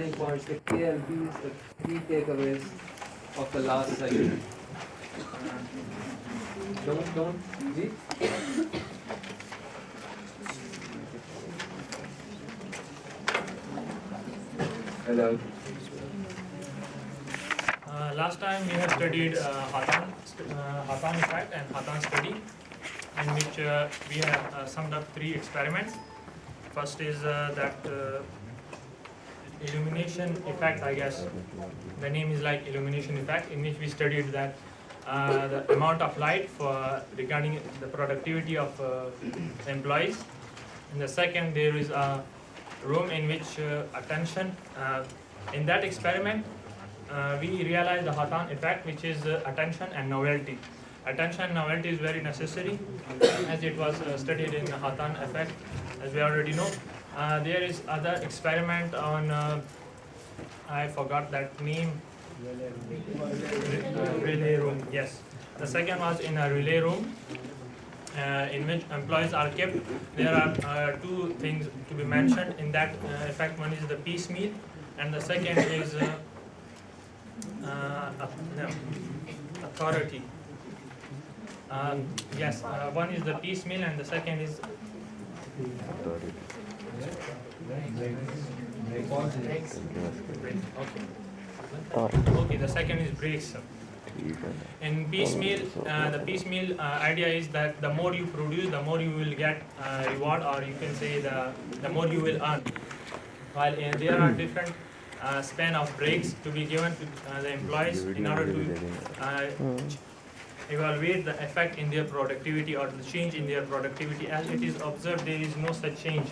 points, the KLBs, the key takeaways of the last session. Don't, Ji? Hello. Last time we have studied Hatan effect and Hatan study, in which we have summed up 3 experiments. First is that illumination effect, I guess the name is like illumination effect, in which we studied that the amount of light for regarding the productivity of employees. And the second, there is a room in which attention, in that experiment we realized the Hatan effect, which is attention and novelty. Attention and novelty is very necessary, as it was studied in the Hatan effect, as we already know. There is other experiment on, I forgot that name, relay room, yes. The second was in a relay room, in which employees are kept. There are 2 things to be mentioned in that effect. One is the piecemeal, and the second is authority. Yes, one is the piecemeal and the second is okay, the second is breaks. In piecemeal, the piecemeal idea is that the more you produce, the more you will get reward, or you can say the more you will earn. While there are different span of breaks to be given to the employees in order to evaluate the effect in their productivity or the change in their productivity. As it is observed, there is no such change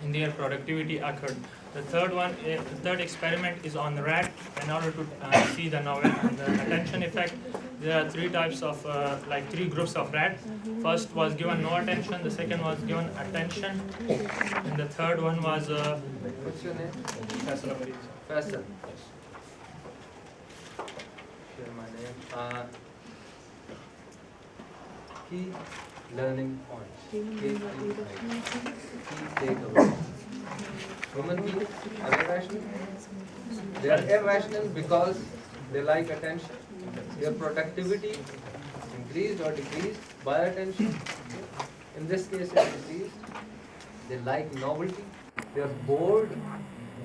in their productivity occurred. The third experiment is on rat in order to see the attention effect. There are 3 types of, 3 groups of rat. First was given no attention, the second was given attention, and the third one was What's your name? Faisal. Faisal. Share my name. Key learning points. Key takeaways. Human beings are irrational. They are irrational because they like attention. Their productivity increased or decreased by attention. In this case, it decreased. They like novelty. They are bored.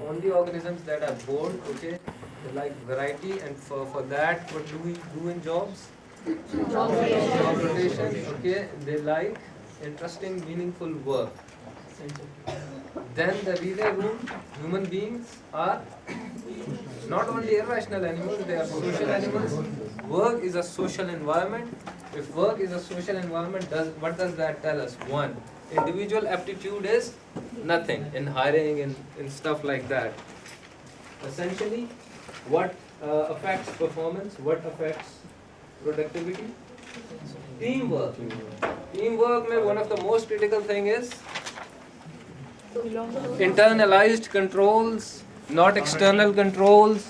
Only organisms that are bored, okay, they like variety, and for that, what do we do in jobs? Job rotation, okay, they like interesting, meaningful work. Then the relay room, human beings are not only irrational animals, they are social animals. Work is a social environment. If work is a social environment, what does that tell us? One, individual aptitude is nothing in hiring and in stuff like that. Essentially, what affects performance? What affects productivity? Teamwork. Teamwork, one of the most critical thing is internalized controls, not external controls.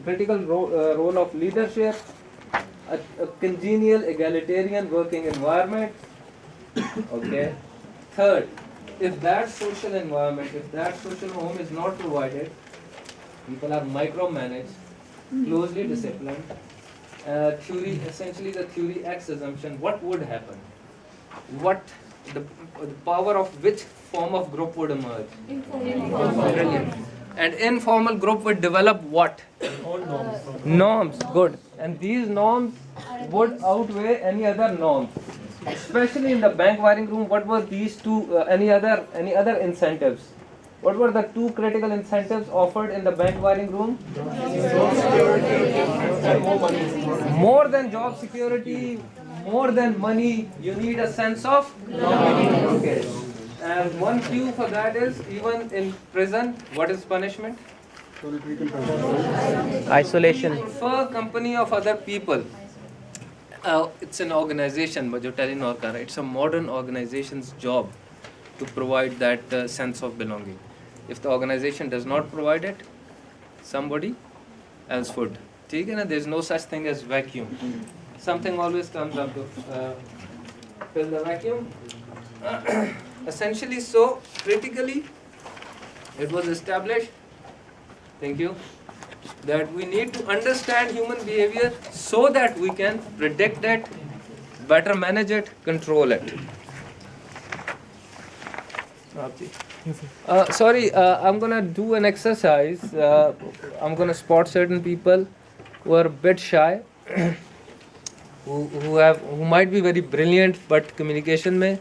Critical role of leadership, a congenial egalitarian working environment. Okay. Third, if that social environment, if that social home is not provided, people are micromanaged, closely disciplined. Essentially the theory X assumption, what would happen? What the power of which form of group would emerge? Brilliant. And informal group would develop what? Norms. Good. And these norms would outweigh any other norms. Especially in the bank wiring room, what were these 2? Any other incentives? What were the 2 critical incentives offered in the bank wiring room? More than job security, more than money, you need a sense of okay. And one cue for that is, even in prison, what is punishment? Isolation. For company of other people. It's an organization, but it's a modern organization's job to provide that sense of belonging. If the organization does not provide it, somebody else would. There's no such thing as vacuum. Something always comes up to fill the vacuum. Essentially, so critically, It was established, thank you, that we need to understand human behavior so that we can predict it, better manage it, control it. I'm gonna do an exercise. I'm gonna spot certain people who are a bit shy, who might be very brilliant, but communication में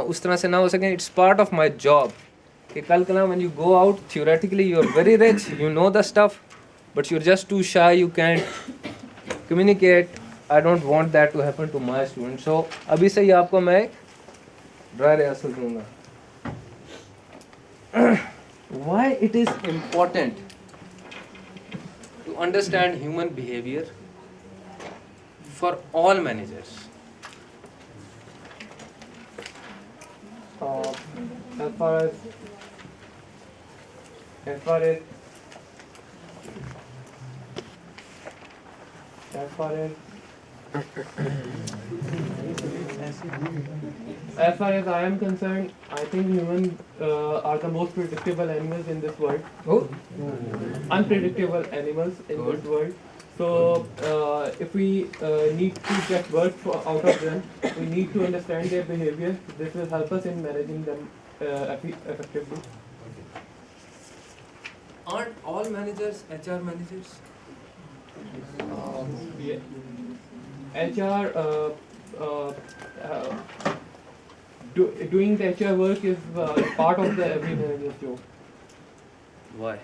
उस तरह से ना हो सके. It's part of my job. कि कल कल when you go out, theoretically you are very rich, you know the stuff, but you're just too shy, you can't communicate. I don't want that to happen to my students. So अभी से ही आपको मैं एक dry rehearsal दूंगा. Why it is important to understand human behavior for all managers? As far as as far as I am concerned, I think humans are the most predictable animals in this world. Oh, Unpredictable animals in Good. this world. So if we need to get work out of them, we need to understand their behavior. This will help us in managing them effectively. aren't all managers HR managers? Yeah. HR doing the HR work is part of the every manager's job. Why?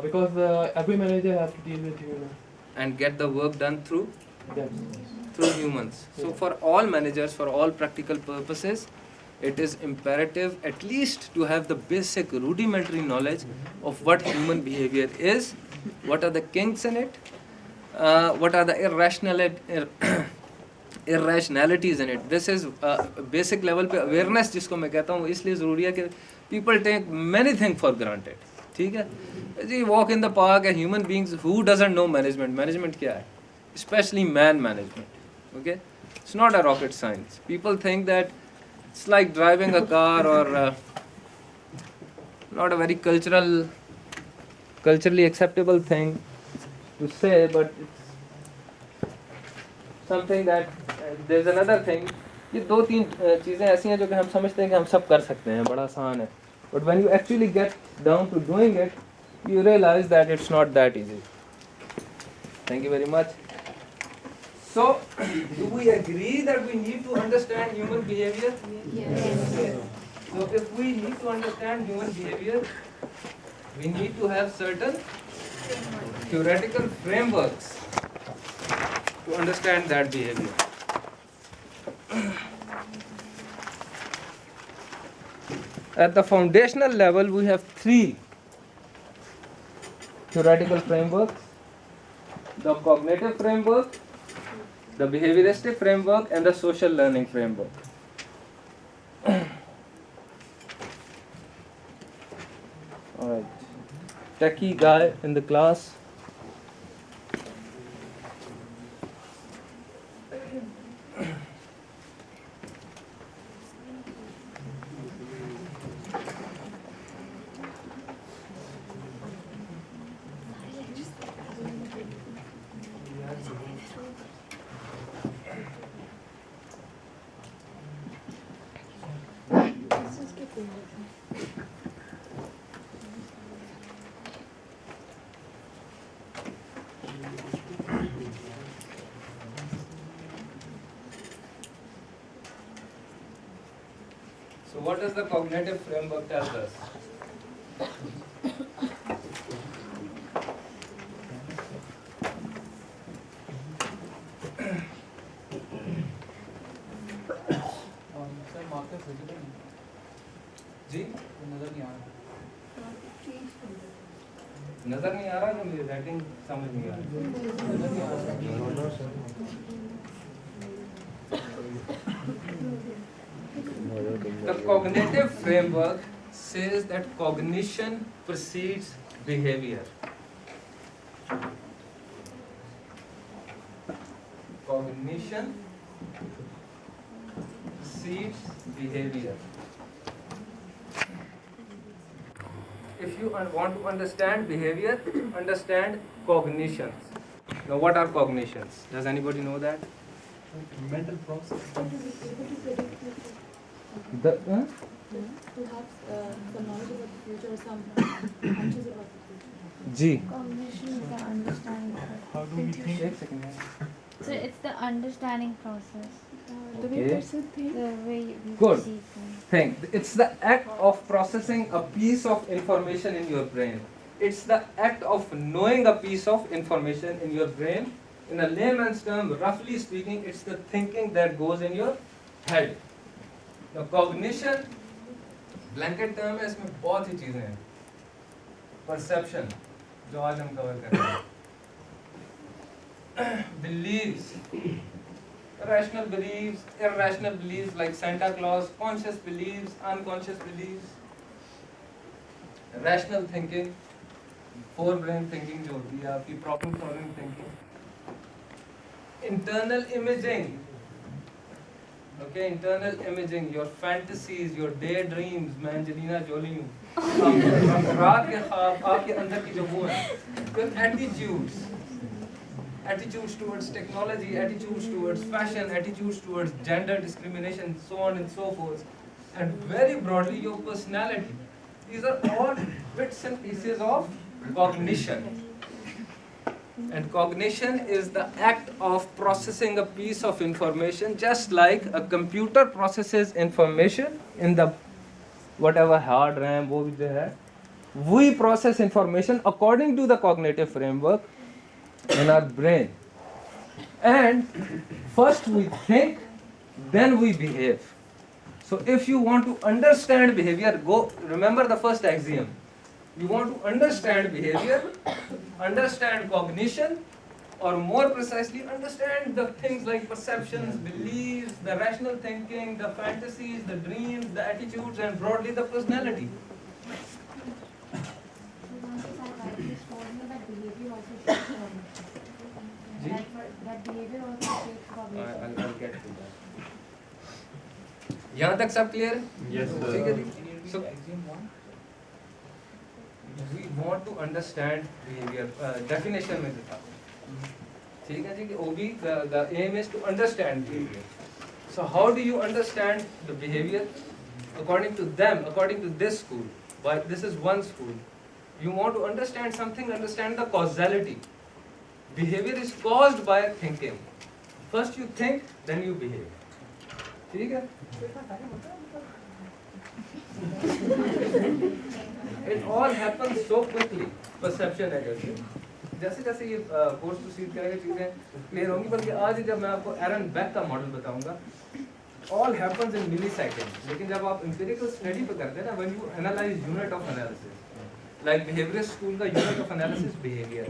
Because every manager has to deal with humans. And get the work done through Yes. humans. So Yeah. for all managers, for all practical purposes, it is imperative at least to have the basic rudimentary knowledge of what human behavior is, what are the kinks in it, what are the irrationalities in it. This is basic level पे awareness जिसको मैं कहता हूँ, इसलिए ज़रूरी है कि people take many things for granted. ठीक है जी, walk in the park and human beings who doesn't know management क्या है, especially man management. Okay, it's not a rocket science. People think that it's like driving a car, or not a very culturally acceptable thing to say, but it's something that there's another thing. ये दो तीन चीज़ें ऐसी हैं जो कि हम समझते हैं कि हम सब कर सकते हैं, बड़ा आसान है. But when you actually get down to doing it, you realize that it's not that easy. Thank you very much. So, do we agree that we need to understand human behavior? Yes. So, if we need to understand human behavior, we need to have certain theoretical frameworks to understand that behavior. At the foundational level, we have three theoretical frameworks: the cognitive framework, the behavioristic framework, and the social learning framework. Alright, techie guy in the class. So what does the cognitive framework tell us? Sir marker physical नहीं जी नजर नहीं आ रहा नजर नहीं आ रहा, जो मेरी writing समझ नहीं आ रही. नजर नहीं आ रहा The cognitive framework says that cognition precedes behavior. Cognition precedes behavior. if you want to understand behavior, understand cognitions. Now, what are cognitions? Does anybody know that? Mental process. The To have some knowledge about the future or some hunches about the future. G. Cognition is the understanding. How do we think? एक second. So it's the understanding process. The way Okay. person thinks. The way we Good. perceive things. Think. It's the act of processing a piece of information in your brain. It's the act of knowing a piece of information in your brain. In a layman's term, roughly speaking, it's the thinking that goes in your head. Now, cognition, blanket term है, इसमें बहुत ही चीजें हैं. Perception, जो आज हम cover कर रहे हैं. Beliefs, rational beliefs, irrational beliefs like Santa Claus, conscious beliefs, unconscious beliefs, rational thinking, forebrain thinking जो होती है आपकी problem solving thinking, internal imaging, okay, internal imaging, your fantasies, your daydreams, मैं एंजेलिना जोली हूँ, रात के ख्वाब आपके अंदर की जो वो है, your attitudes, attitudes towards technology, attitudes towards fashion, attitudes towards gender discrimination, so on and so forth, and very broadly your personality. These are all bits and pieces of cognition. And cognition is the act of processing a piece of information, just like a computer processes information in the whatever hard RAM वो भी जो है, we process information according to the cognitive framework in our brain. And first we think, then we behave. So if you want to understand behavior, go remember the first axiom. You want to understand behavior, understand cognition, or more precisely understand the things like perceptions, beliefs, the rational thinking, the fantasies, the dreams, the attitudes, and broadly the personality. That behavior also shapes cognition. I'll get to that. यहाँ तक सब clear है? Yes, sir. ठीक है जी? So Axiom 1. we want to understand behavior. Definition में देता हूँ. ठीक है जी कि OB the aim is to understand behavior. So how do you understand the behavior? According to them, according to this school, but this is one school. You want to understand something, understand the causality. Behavior is caused by thinking. First you think, then you behave. ठीक है? It all happens so quickly. Perception है जैसे जैसे ये course proceed करेगा चीजें clear होंगी, बल्कि आज ही जब मैं आपको एरन बेक का मॉडल बताऊंगा, all happens in milliseconds. लेकिन जब आप empirical study पे करते हैं ना, when you analyze unit of analysis, like behaviorist school का unit of analysis behavior,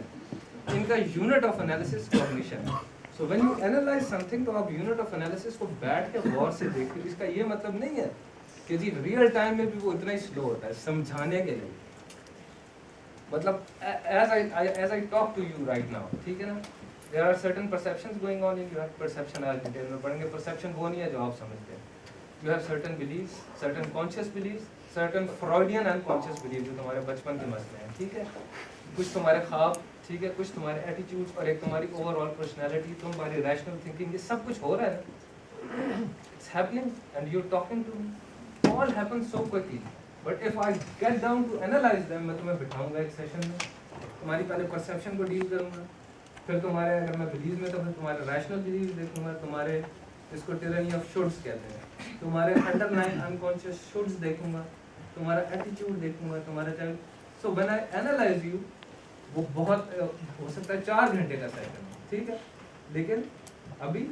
इनका unit of analysis cognition. So when you analyze something, तो आप unit of analysis को बैठ के गौर से देखिए. इसका ये मतलब नहीं है कि जी रियल टाइम में भी वो इतना ही स्लो होता है समझाने के लिए. मतलब as I talk to you right now, ठीक है ना, there are certain perceptions going on in your perception. आज डिटेल में पढ़ेंगे. perception वो नहीं है जो आप समझते हैं. You have certain beliefs, certain conscious beliefs, certain Freudian unconscious beliefs जो तुम्हारे बचपन के मसले हैं, ठीक है. कुछ तुम्हारे ख्वाब, ठीक है, कुछ तुम्हारे एटीट्यूड्स और एक तुम्हारी ओवरऑल पर्सनालिटी, तुम्हारी रैशनल थिंकिंग, ये सब कुछ हो रहा है. It's happening and you're talking to me. All happens so quickly. But if I get down to analyze them, मैं तुम्हें बिठाऊंगा एक सेशन में, तुम्हारी पहले परसेप्शन को डील करूंगा, फिर तुम्हारे अगर मैं बिलीव में तो फिर तुम्हारे रैशनल बिलीव देखूंगा, तुम्हारे इसको टिरनी ऑफ शुड्स कहते हैं, तुम्हारे अंडरलाइन अनकॉन्शियस शुड्स देखूंगा, तुम्हारा एटीट्यूड देखूंगा, तुम्हारा child. So when I analyse you, वो बहुत हो सकता है 4 घंटे का सेशन, ठीक है, लेकिन अभी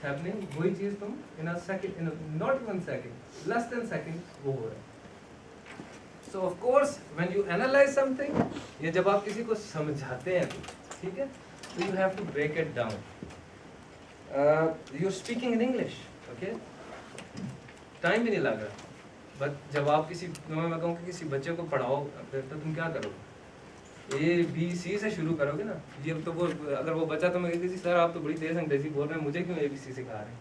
हैपनिंग वही चीज तुम in a second, in not even second, less than second वो हो रहा है. So of course when you analyse something, ये जब आप किसी को समझाते हैं, ठीक है, so you have to break it down. You're speaking in English, okay? Time भी नहीं लग रहा. बट जब आप किसी, मैं कहूँ कि किसी बच्चे को पढ़ाओ, फिर तो तुम क्या करोगे? ABC से शुरू करोगे ना. ये तो वो अगर वो बच्चा तुम्हें कहेगा सर आप तो बड़ी तेज अंग्रेजी बोल रहे हैं, मुझे क्यों ABC सिखा रहे हैं?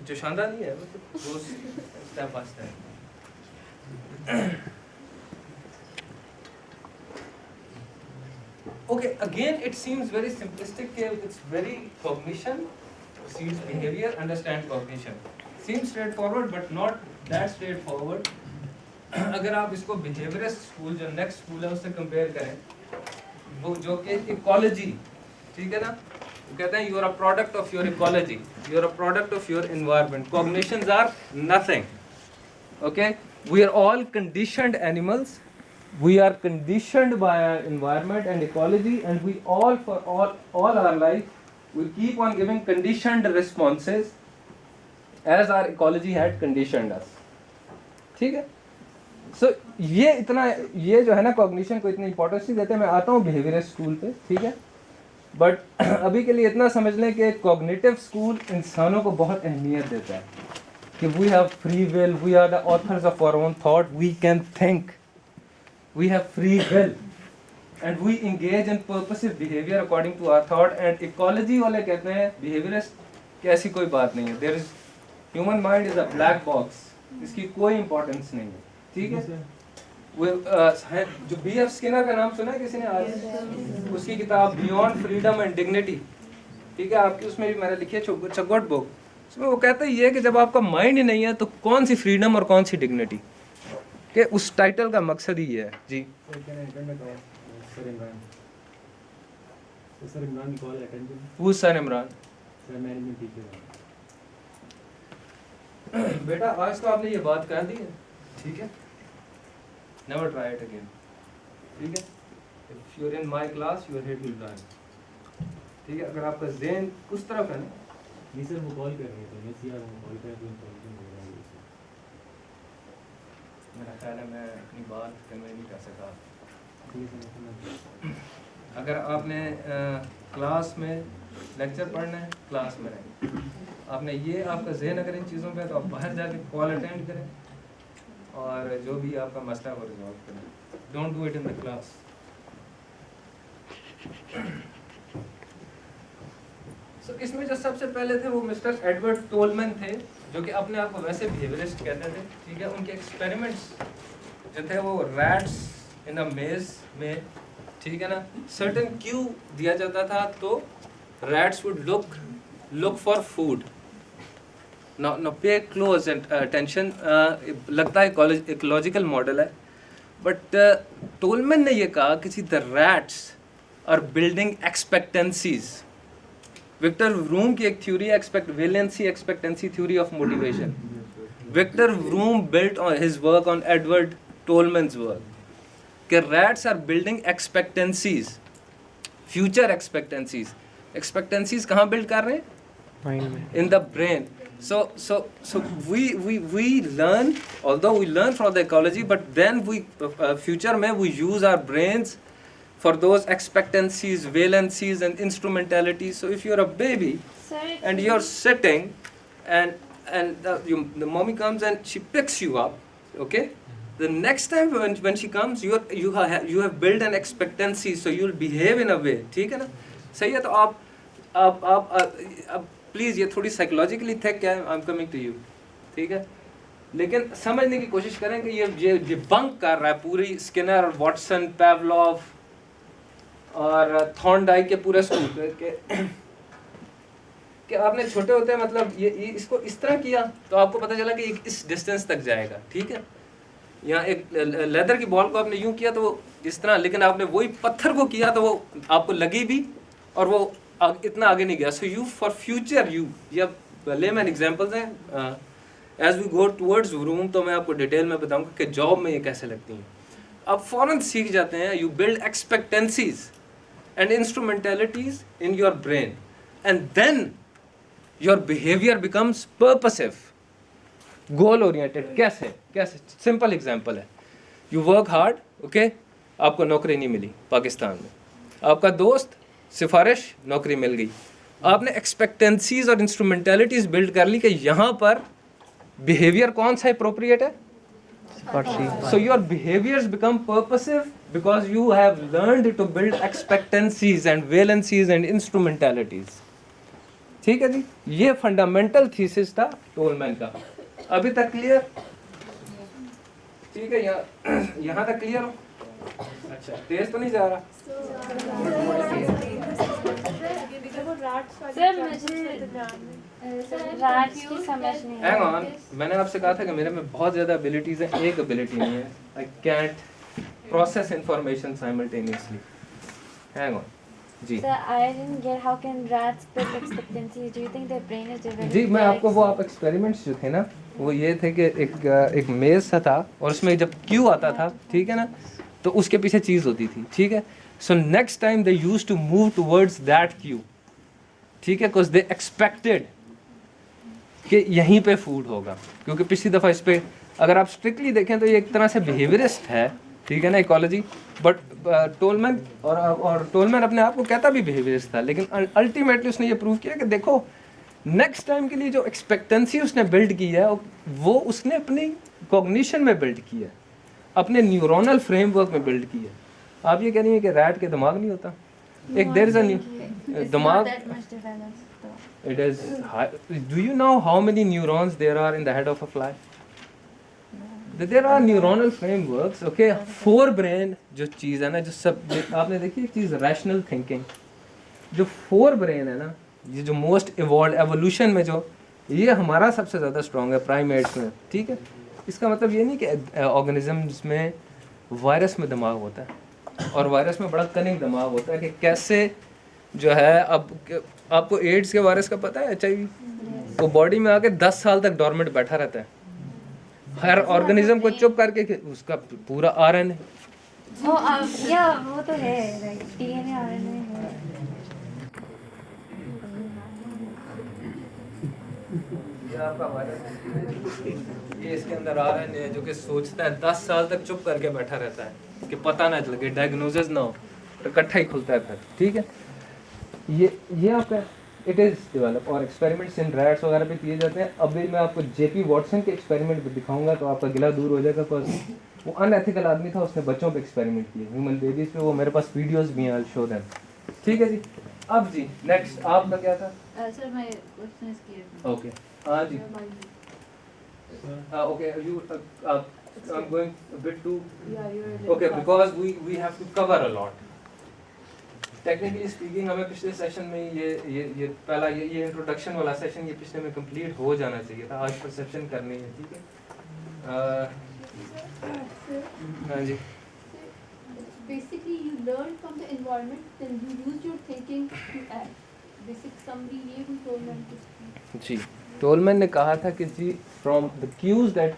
जो शानदार नहीं है वो step by step. Okay, again it seems very simplistic. It's very cognition precedes behavior, understand cognition. Seems straightforward but not that straightforward. अगर आप इसको बिहेवियरिस्ट स्कूल जो नेक्स्ट स्कूल है उससे कंपेयर करें, वो जो कि इकोलॉजी, ठीक है ना, वो कहते हैं you are a product of your ecology, you are a product of your environment. Cognitions are nothing. Okay, we are all conditioned animals. We are conditioned by our environment and ecology, and we all for all our life we keep on giving conditioned responses as our ecology had conditioned us. ठीक है. So ये इतना, ये जो है ना cognition को इतनी इंपॉर्टेंस नहीं देते. मैं आता हूँ बिहेवियर स्कूल पे, ठीक है, बट अभी के लिए इतना समझ लें कि कॉग्निटिव स्कूल इंसानों को बहुत अहमियत देता है कि we have free will, we are the authors of our own thought, we can think, we have free will, and we engage in purposive behavior according to our thought. And ecology वाले कहते हैं behaviorist कि ऐसी कोई बात नहीं है. There is human mind is a black box, इसकी कोई importance नहीं है. ठीक है. जो B.F. स्किनर का नाम सुना है किसी ने आज? उसकी किताब बियॉन्ड फ्रीडम एंड डिग्निटी, ठीक है, आपकी उसमें भी मैंने लिखी है, चगोट बुक. उसमें वो कहता है ये कि जब आपका माइंड ही नहीं है तो कौन सी फ्रीडम और कौन सी डिग्निटी, कि उस टाइटल का मकसद ही ये है. जी वो सर इमरान. बेटा आज तो आपने ये बात कर दी है, ठीक है, नेवर ट्राई इट अगेन. ठीक है, if you are in my class you are here to learn. ठीक है, अगर आपका ज़हन उस तरफ है ना. जी सर वो कॉल कर रहे थे, मैं सीआर हूं, कॉल कर रहे हैं. मेरा ख्याल है मैं अपनी बात कन्वे नहीं कर सका. अगर आपने क्लास में लेक्चर पढ़ना है क्लास में रहें. आपने ये आपका जहन अगर इन चीज़ों पे है तो आप बाहर जाके कॉल अटेंड करें और जो भी आपका मसला है वो रिजॉल्व करें. Don't do it in the class. So, इसमें जो सबसे पहले थे वो मिस्टर एडवर्ड टोलमैन थे, जो कि अपने आप को वैसे बिहेवियरिस्ट कहते थे. ठीक है, उनके एक्सपेरिमेंट्स जो थे वो रैट्स इन अ मेज में, ठीक है ना, सर्टेन क्यू दिया जाता था तो rats would look for food. No pay close attention. लगता है इकोलॉजिकल मॉडल है, बट टोलमैन ने ये कहा कि the rats are building expectancies. Victor Vroom की एक थ्योरी है, valency expectancy theory of motivation. Victor Vroom built on his work on Edward Tolman's work कि rats are building expectancies, future expectancies. Expectancies कहाँ build कर रहे हैं? Mind में, in the brain. So we learn, although we learn from the ecology, but then we future में we use our brains for those expectancies, valencies and instrumentalities. So if you're a baby and you're sitting and the mommy comes and she picks you up, okay, the next time when she comes you have built an expectancy, so you'll behave in a way. ठीक है ना, सही है. तो आप please ये थोड़ी psychologically thick है. I am coming to you, ठीक है, लेकिन समझने की कोशिश करें कि ये बंक कर रहा है पूरी स्किनर और वॉटसन, पैवलॉव और थॉर्नडाइक के पूरे स्कूल के कि आपने छोटे होते हैं मतलब ये इसको इस तरह किया तो आपको पता चला कि इस डिस्टेंस तक जाएगा. ठीक है, यहाँ एक लेदर की बॉल को आपने यूँ किया तो वो इस तरह, लेकिन आपने वही पत्थर को किया तो वो आपको लगी भी और वो इतना आगे नहीं गया. सो यू फॉर फ्यूचर ये लेमैन एग्जांपल्स हैं. As we go towards room तो मैं आपको डिटेल में बताऊंगा कि जॉब में ये कैसे लगती हैं. आप फ़ौरन सीख जाते हैं. You build expectancies and instrumentalities in your brain and then your behaviour becomes purposive, goal oriented. कैसे? सिंपल एग्जांपल है. यू वर्क हार्ड, ओके, आपको नौकरी नहीं मिली पाकिस्तान में. आपका दोस्त सिफारिश, नौकरी मिल गई. आपने एक्सपेक्टेंसीज और इंस्ट्रूमेंटलिटीज बिल्ड कर ली कि यहाँ पर बिहेवियर कौन सा अप्रोप्रिएट है. So your behaviors become purposive because you have learned to build expectancies and valencies and instrumentalities. ठीक है जी, ये फंडामेंटल थीसिस था टोलमैन का. अभी तक क्लियर? ठीक है, यहाँ तक क्लियर हो? अच्छा तेज तो नहीं जा रहा? सर मुझे रैट्स की समझ नहीं Hang आ on, मैंने आपसे कहा था कि मेरे में बहुत ज़्यादा एबिलिटीज़ हैं, एक एबिलिटी नहीं है, I can't process information simultaneously. Hang on, ji Sir, I didn't get how can rats build expectancy? Do you think their brain is developed? जी मैं आपको वो आप एक्सपेरिमेंट्स जो थे ना वो ये थे कि एक मेज़ सा था और उसमें जब क्यू आता था, ठीक है ना, तो उसके पीछे चीज़ होती थी, ठीक है. So next time they used to move towards that queue, ठीक है, बिकॉज दे एक्सपेक्टेड कि यहीं पे फूड होगा, क्योंकि पिछली दफ़ा इस पे अगर आप स्ट्रिक्टली देखें तो ये एक तरह से बिहेवियरिस्ट है, ठीक है ना, इकोलॉजी. बट टोलमैन और टोलमैन अपने आप को कहता भी बिहेवियरिस्ट था, लेकिन अल्टीमेटली उसने ये प्रूव किया कि देखो नेक्स्ट टाइम के लिए जो एक्सपेक्टेंसी उसने बिल्ड की है वो उसने अपनी कॉग्निशन में बिल्ड की है, अपने न्यूरोनल फ्रेमवर्क में बिल्ड की है. आप ये कह रही हैं कि रैट के दिमाग नहीं होता? एक देयर इज अ दिमाग, it is high. Do you know how many neurons there are in the head of a fly? There are neuronal frameworks, okay. forebrain जो चीज़ है ना, जो सब आपने देखी एक चीज़ रैशनल थिंकिंग, जो forebrain है ना, ये जो मोस्ट इवॉल्व एवोल्यूशन में जो ये हमारा सबसे ज़्यादा स्ट्रॉन्ग है प्राइमेट्स में, ठीक है. इसका मतलब ये नहीं कि ऑर्गेनिजम्स में वायरस में दिमाग होता है और वायरस में बड़ा कनिंग दिमाग होता है कि कैसे जो है. अब आपको एड्स के वायरस का पता है, HIV, वो बॉडी में आके 10 साल तक डॉर्मेंट बैठा रहता है, हर ऑर्गेनिज्म को चुप करके कि उसका पूरा RNA. या वो तो है, राइट, DNA RNA है. ये आपका वायरस, ये इसके अंदर RNA है जो कि सोचता है, 10 साल तक चुप करके बैठा रहता है कि पता ना चले, डायग्नोसिस ना हो, तो इकट्ठा ही खुलता है फिर, ठीक है. ये आपका इट इज़ डेवलप और एक्सपेरिमेंट्स इन रैट्स वगैरह पे किए जाते हैं. अभी मैं आपको JP वॉटसन के एक्सपेरिमेंट भी दिखाऊंगा तो आपका गिला दूर हो जाएगा, बिकॉज वो अनएथिकल आदमी था, उसने बच्चों पे एक्सपेरिमेंट किए, ह्यूमन बेबीज पे. वो मेरे पास वीडियोस भी हैं, आई विल शो देम, ठीक है जी. अब जी नेक्स्ट आपका क्या था? Sir, my question is clear. Okay, हाँ जी, okay. You I'm going a bit too Yeah, you're. okay because we have to cover a lot. Technically speaking हमें पिछले सेशन में ये पहला ये इंट्रोडक्शन वाला सेशन ये पिछले में कंप्लीट हो जाना चाहिए था. आज परसेप्शन करनी है, ठीक है. हाँ जी. Basically, you learn from the environment, then you use your thinking to act. Basic summary ये भी टोलमैन की. जी, टोलमैन ने कहा था कि जी from the cues that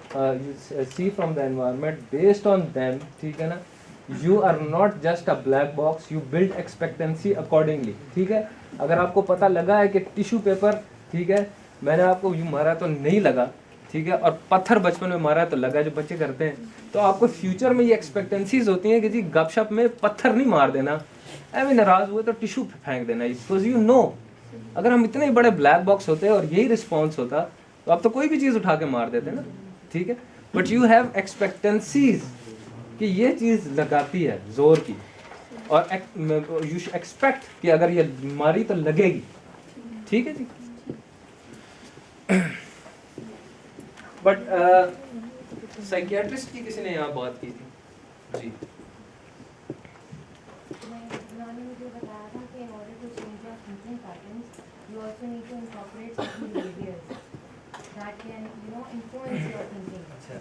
you see from the environment based on them, ठीक है ना, you are not just a black box, you build expectancy accordingly, ठीक है. अगर आपको पता लगा है कि टिश्यू पेपर, ठीक है, मैंने आपको यूँ मारा तो नहीं लगा, ठीक है, और पत्थर बचपन में मारा तो लगा, जो बच्चे करते हैं, तो आपको फ्यूचर में ये एक्सपेक्टेंसीज होती हैं कि जी गपशप में पत्थर नहीं मार देना, ऐसे नाराज हुए तो टिश्यू फेंक देना, बिकॉज यू नो अगर हम इतने बड़े ब्लैक बॉक्स होते और यही रिस्पॉन्स होता तो आप तो कोई भी चीज़ उठा के मार देते ना, ठीक है. बट यू हैव एक्सपेक्टेंसीज कि ये चीज़ लगाती है जोर की, और यू एक्सपेक्ट कि अगर ये मारी तो लगेगी, ठीक है जी. बट साइकियाट्रिस्ट की किसी ने यहाँ बात की थी जी. You also need to incorporate certain behaviors that can, influence your thinking. अच्छा.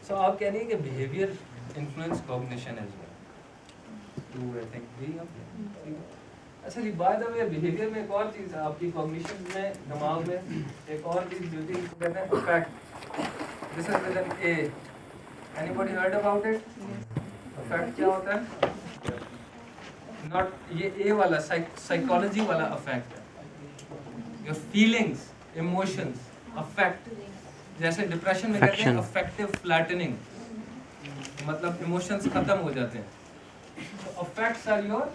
So आप कह रही हैं कि behavior influence cognition as well. True, I think. ठीक है. अच्छा जी, by the way, behavior में एक और चीज़ है आपकी cognition में, दिमाग में एक और चीज़ जो है कहते हैं affect. This is with an A. Anybody heard about it? Affect क्या होता है? Not ये A वाला psychology वाला affect है. Your feelings, emotions, affect. जैसे डिप्रेशन में कहते हैं affective flattening, मतलब emotions खत्म हो जाते हैं. So affects are your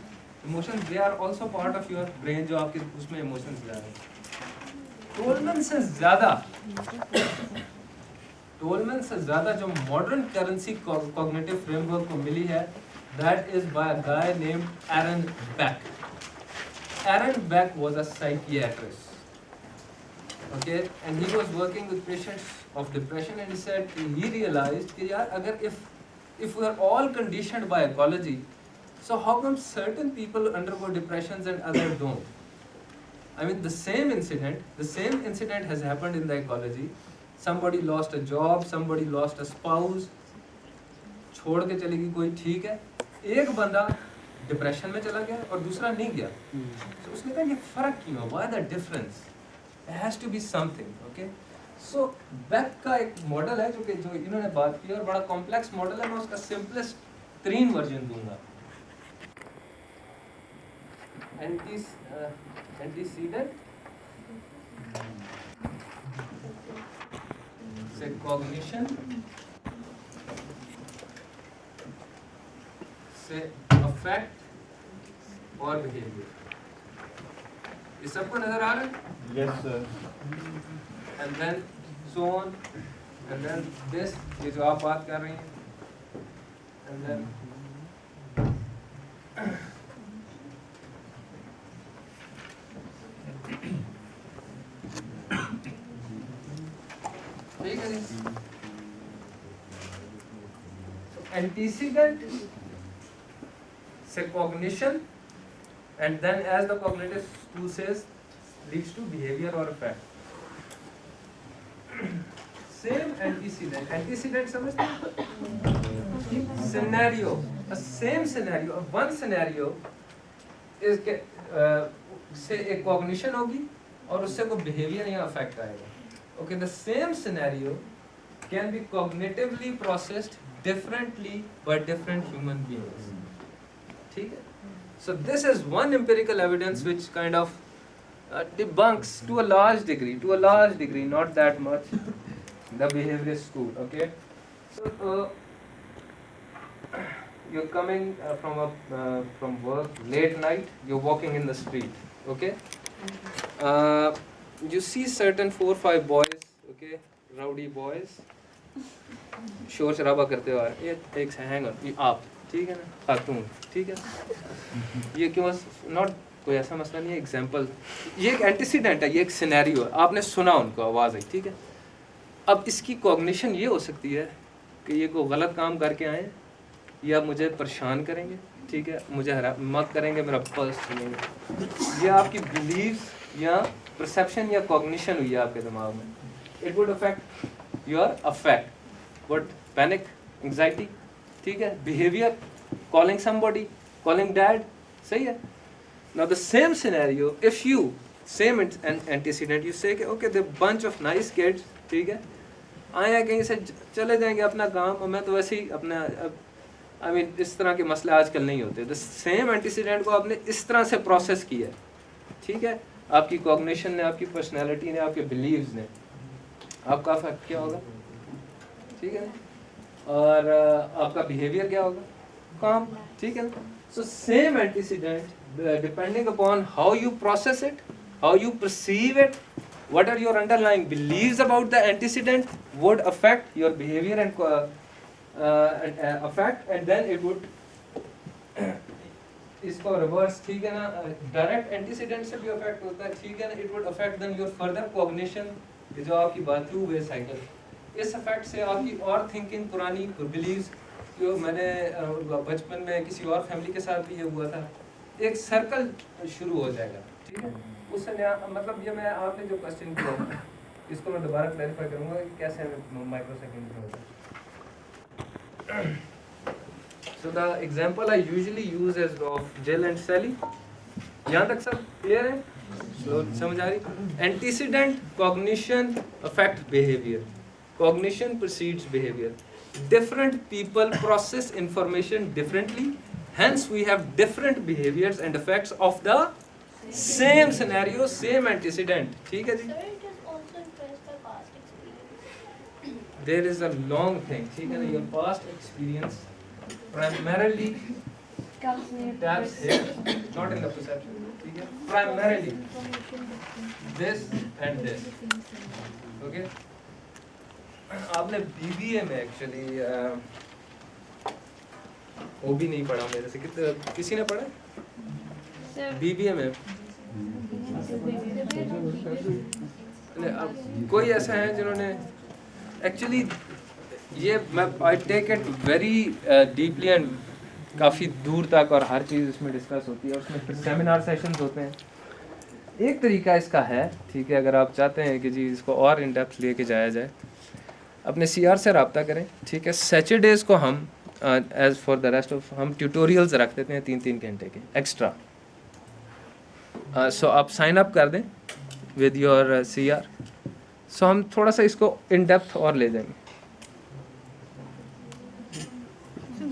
emotions, they are also part of your brain जो आपके उसमें emotions जा रहे हैं. टोलमैन से ज़्यादा जो मॉडर्न करेंसी कॉग्निटिव फ्रेमवर्क को मिली है, that is by a guy named Aaron Beck. Aaron Beck was a psychiatrist. Okay, and he was working with patients of depression, and he said he realized कि यार अगर if if we are all conditioned by ecology, so how come certain people undergo depressions and others don't? I mean, the same incident has happened in the ecology. Somebody lost a job, somebody lost a spouse, छोड़ के चली गई कोई, ठीक है, एक बंदा depression में चला गया और दूसरा नहीं गया. तो उसने कहा ये फर्क क्यों है? Why the difference? There has to be something, okay? So Beck का एक मॉडल है जो इन्होंने बात की और बड़ा कॉम्प्लेक्स मॉडल है. मैं उसका सिंपलेस्ट तरीन वर्जन दूंगा. Antecedent से cognition से affect और behavior. ये सबको नजर आ रहा है? Yes, sir. And then so on, and then this, ये जो आप बात कर रही हैं, and then ठीक है जी. Antecedent से cognition, and then as the cognitive tool says, leads to behavior or effect. Same antecedent समझते हैं? Scenario, a same scenario, one scenario is से एक cognition होगी और उससे कोई behavior या effect आएगा. Okay, the same scenario can be cognitively processed differently by different human beings. ठीक है? So this is one empirical evidence which kind of debunks to a large degree, not that much, the behaviorist school. Okay, so you're coming from work late night, you're walking in the street. Okay, you see certain 4 or 5 boys, okay, rowdy boys, शोर शराबा करते हुए. ये एक hang on, ये आप ठीक है ना, खातून ठीक है, ये क्यों नॉट कोई ऐसा मसला नहीं है. एग्जांपल, ये एक एंटीसीडेंट है, ये एक सिनेरियो है, आपने सुना, उनको आवाज़ आई, ठीक है. अब इसकी कॉग्निशन ये हो सकती है कि ये कोई गलत काम करके आए या मुझे परेशान करेंगे, ठीक है, मुझे मत करेंगे, मेरा पर्स छीनेंगे. ये आपकी बिलीव्स या परसेप्शन या कॉग्निशन हुई है आपके दिमाग में. It would affect your affect, what, panic, anxiety, ठीक है, behaviour, calling somebody, calling dad, सही है. Now the same scenario, if you same antecedent, you say okay the bunch of nice kids, ठीक है, आए हैं कहीं से, चले जाएंगे अपना काम, और मैं तो वैसे ही अपना, आई मीन इस तरह के मसले आजकल नहीं होते. द सेम एंटीसीडेंट को आपने इस तरह से प्रोसेस किया, ठीक है, आपकी कॉग्निशन ने, आपकी पर्सनैलिटी ने, आपके बिलीव्स ने, आपका अफेक्ट क्या होगा, ठीक है, और आपका बिहेवियर क्या होगा, काम, ठीक है. So same antecedent, depending upon how you process it, how you perceive it, what are your underlying beliefs about the antecedent would affect your behavior and affect, and then it would इसको reverse, ठीक है ना, direct antecedent से भी affect होता है, ठीक है ना. It would affect then your further cognition, ये जो आपकी बात टू वे साइकिल, इस अफेक्ट से आपकी और थिंकिंग, पुरानी बिलीव्स, जो मैंने बचपन में किसी और फैमिली के साथ भी ये हुआ था, एक सर्कल शुरू हो जाएगा, ठीक है. उससे मतलब ये मैं आपने जो क्वेश्चन किया, इसको मैं दोबारा क्लैरिफाई करूंगा कि कैसे माइक्रो सेकंड में होता है. So the example I usually use is of Jill and Sally. यहाँ तक सब क्लियर है? समझ आ रही? Antecedent, cognition affect behavior. Cognition precedes behavior. Different people process information differently. Hence, we have different behaviors and effects of the same scenario, same antecedent. ठीक है जी? Sir, it is also influenced by past experience. There is a long thing. ठीक है ना? Your past experience primarily comes near taps here, not in the perception. ठीक है? Primarily this and this. Okay? आपने BBA में actually वो भी नहीं पढ़ा मेरे से, किसी ने पढ़ा? BBA में अब कोई ऐसा है जिन्होंने एक्चुअली ये मैं I take it very deeply and काफ़ी दूर तक, और हर चीज़ इसमें डिस्कस होती है, और उसमें फिर सेमिनार सेशंस होते हैं। एक तरीका इसका है, ठीक है, अगर आप चाहते हैं कि जी इसको और इन डेप्थ लेके जाया जाए, अपने CR से रब्ता करें, ठीक है। सैटरडेज़ को हम as for the rest of हम ट्यूटोरियल्स रख देते हैं 3-3 घंटे के एक्स्ट्रा। सो आप साइन अप कर दें विद योर CR, सो हम थोड़ा सा इसको इन डेप्थ और ले जाएंगे।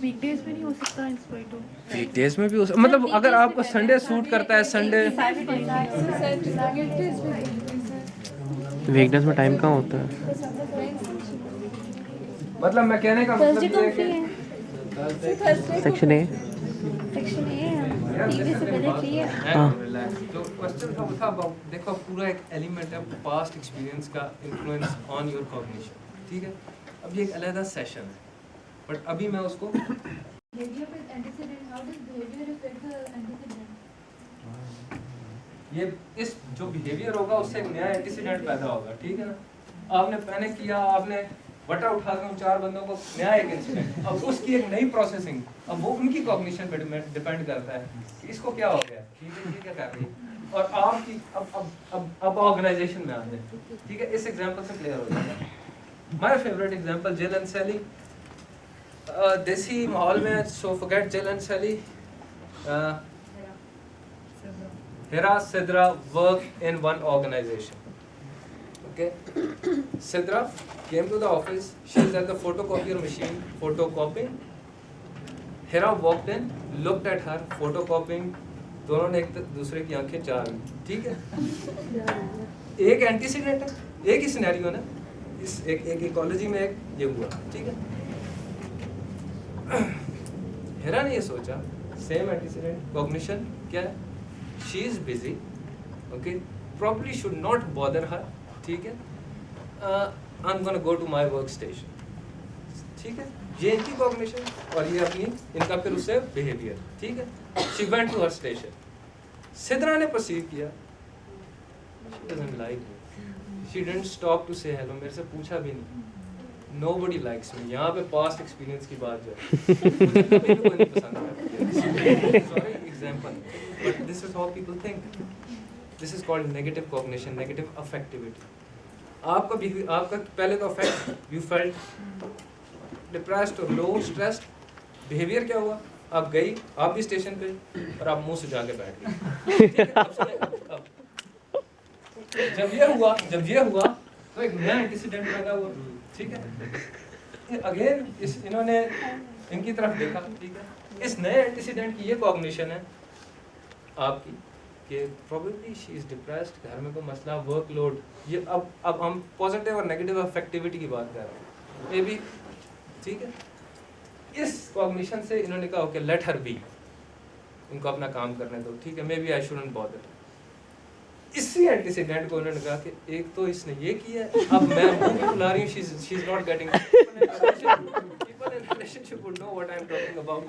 वीकडेज में नहीं हो सकता इंस्पेक्टर? वीकडेज में भी मतलब अगर आपको संडे सूट करता है, संडे वीकनेस में टाइम कहाँ होता है? मतलब मैं कहने का मतलब थर्सडे ये को है फ्री कि है, सेक्शन ए। सेक्शन ए है, टीवी से पहले फ्री है। जो क्वेश्चन था वो था about, देखो पूरा एक एलिमेंट है पास्ट एक्सपीरियंस का इन्फ्लुएंस ऑन योर कॉग्निशन, ठीक है। अब ये एक अलग सेशन है, बट अभी मैं उसको Behavior with antecedent, how does behavior affect the antecedent? ये इस जो बिहेवियर होगा उससे एक नया एंटीसीडेंट पैदा होगा, ठीक है ना। आपने पैनिक किया, आपने वटा उठा के उन 4 बंदों को नया एक इंसिडेंट, अब उसकी एक नई प्रोसेसिंग, अब वो उनकी कॉग्निशन पे डिपेंड करता है कि इसको क्या हो गया, ठीक है, ये क्या कर रही है, और आपकी अब ऑर्गेनाइजेशन में आ जाए, ठीक है। इस एग्जांपल से क्लियर हो जाएगा। My favourite example Jill and Sally, देसी माहौल में, so forget Jill and Sally, Hira Sidra work in one organization. Okay, Sidra came to the office. She's at the photocopier machine photocopying. Hira walked in, looked at her photocopying. दोनों ने एक दूसरे की आंखें चार ली, ठीक है। एक एंटीसीडेंट है, एक ही सिनेरियो ना, इस एक इकोलॉजी में एक ये हुआ, ठीक है। हिरा ने ये सोचा, सेम एंटीसीडेंट, कॉग्निशन क्या है, she is busy, okay, probably should not bother her, ठीक है। I'm gonna go to my workstation, ठीक है। ये इनकी कॉग्निशन और ये अपनी इनका फिर उससे बिहेवियर, ठीक है। She went to her station. Sidra ने परसीव किया, she doesn't like me, she didn't stop to say hello, मेरे से पूछा भी नहीं, nobody likes me। यहाँ पे past experience की बात जो है, मुझे कभी भी कोई नहीं पसंद आता। Sorry, example, but this is how people think. This is called negative cognition, negative affectivity. आपका पहले तो affect, you felt depressed or low, stressed, behavior क्या हुआ, आप गई, आप भी स्टेशन पे और आप मुंह सुझा के बैठ गए, ठीक है। अब जब ये हुआ तो एक नया एंटीसीडेंट पैदा हुआ, ठीक है। अगेन इन्होंने इनकी तरफ देखा, ठीक है। इस नए एंटीसीडेंट की ये कॉग्निशन है आपकी कि प्रोबेबली शी इज डिप्रेस्ड, घर में कोई मसला, वर्कलोड, ये अब हम पॉजिटिव और नेगेटिव अफेक्टिविटी की बात कर रहे हैं, मे बी, ठीक है। इस कॉग्निशन से इन्होंने कहा ओके लेट हर बी, इनको अपना काम करने दो, ठीक है, maybe I shouldn't bother. इसी एंटीसीडेंट को उन्होंने कहा कि एक तो इसने ये किया, अब मैं बुला रही हूँ, she is not getting, people in relationship would know what I am talking about,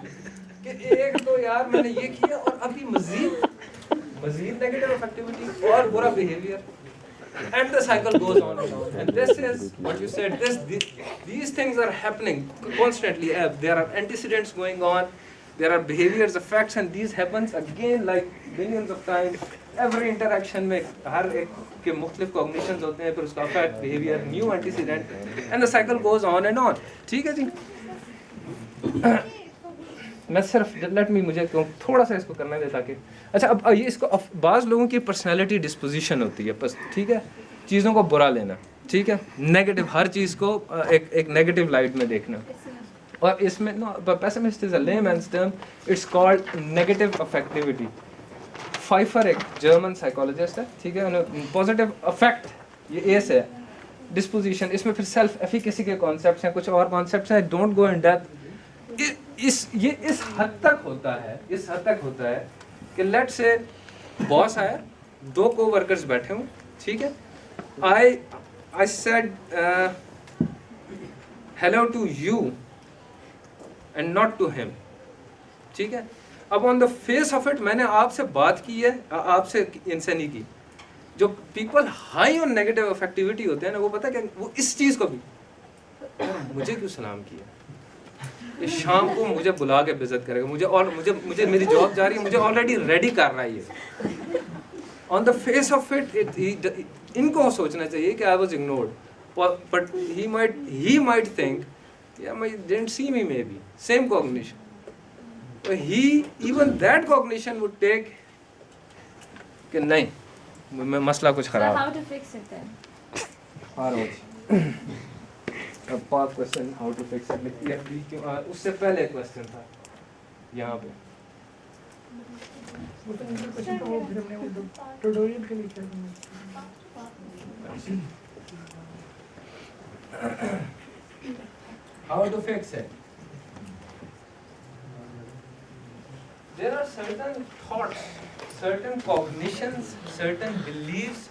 कि एक तो यार मैंने ये किया और अभी मजीद नेगेटिव अफेक्टिविटी और बुरा behaviour, and the cycle goes on and on, and this is what you said, these things are happening constantly. There are antecedents going on, there are behaviors, effects, and these happens again like millions of times. Every interaction में हर एक के मुख्तलिफ cognitions होते हैं, फिर उसका effect, behavior, new antecedent, and the cycle goes on and on, ठीक है जी। मैं सिर्फ मुझे थोड़ा सा इसको करने दे ताकि, अच्छा अब ये इसको बाज़ लोगों की पर्सनैलिटी डिस्पोजिशन होती है बस, ठीक है, चीज़ों को बुरा लेना, ठीक है, नेगेटिव, हर चीज़ को एक नेगेटिव लाइट में देखना, और इसमें no pessimist is a layman's term, it's called negative affectivity. Pfeiffer एक जर्मन साइकोलॉजिस्ट है, ठीक है, उन्होंने पॉजिटिव अफेक्ट, ये एस है, डिस्पोजिशन, इसमें फिर सेल्फ एफिकेसी के कॉन्सेप्ट्स हैं, कुछ और कॉन्सेप्ट्स हैं, डोंट गो इन डेप्थ। ये इस हद तक होता है कि लेट से बॉस आया, 2 कोवर्कर्स बैठे हों, ठीक है, I said hello to you and not to him, ठीक है। अब on the face of it मैंने आपसे बात की है, आपसे इनसे नहीं की। जो पीपल हाई ऑन नेगेटिव अफेक्टिविटी होते हैं ना, वो पता है क्या, वो इस चीज़ को भी मुझे क्यों सलाम किया, ये शाम को मुझे बुला के बेइज्जत करेगा, मुझे मेरी जॉब जा रही है, मुझे ऑलरेडी रेडी कर रहा है ये। On the face of it इनको सोचना चाहिए कि I was ignored, but he might think yeah, I didn't see me maybe. Same cognition. But even that cognition would take कि नहीं, मैं मसला कुछ So खराब how to fix it then? आ रहा हूँ। अब 5 question how to fix it लिखती है अभी, क्यों उससे पहले एक क्वेश्चन था यहाँ पे। How to fix it? There are certain thoughts, certain cognitions, certain beliefs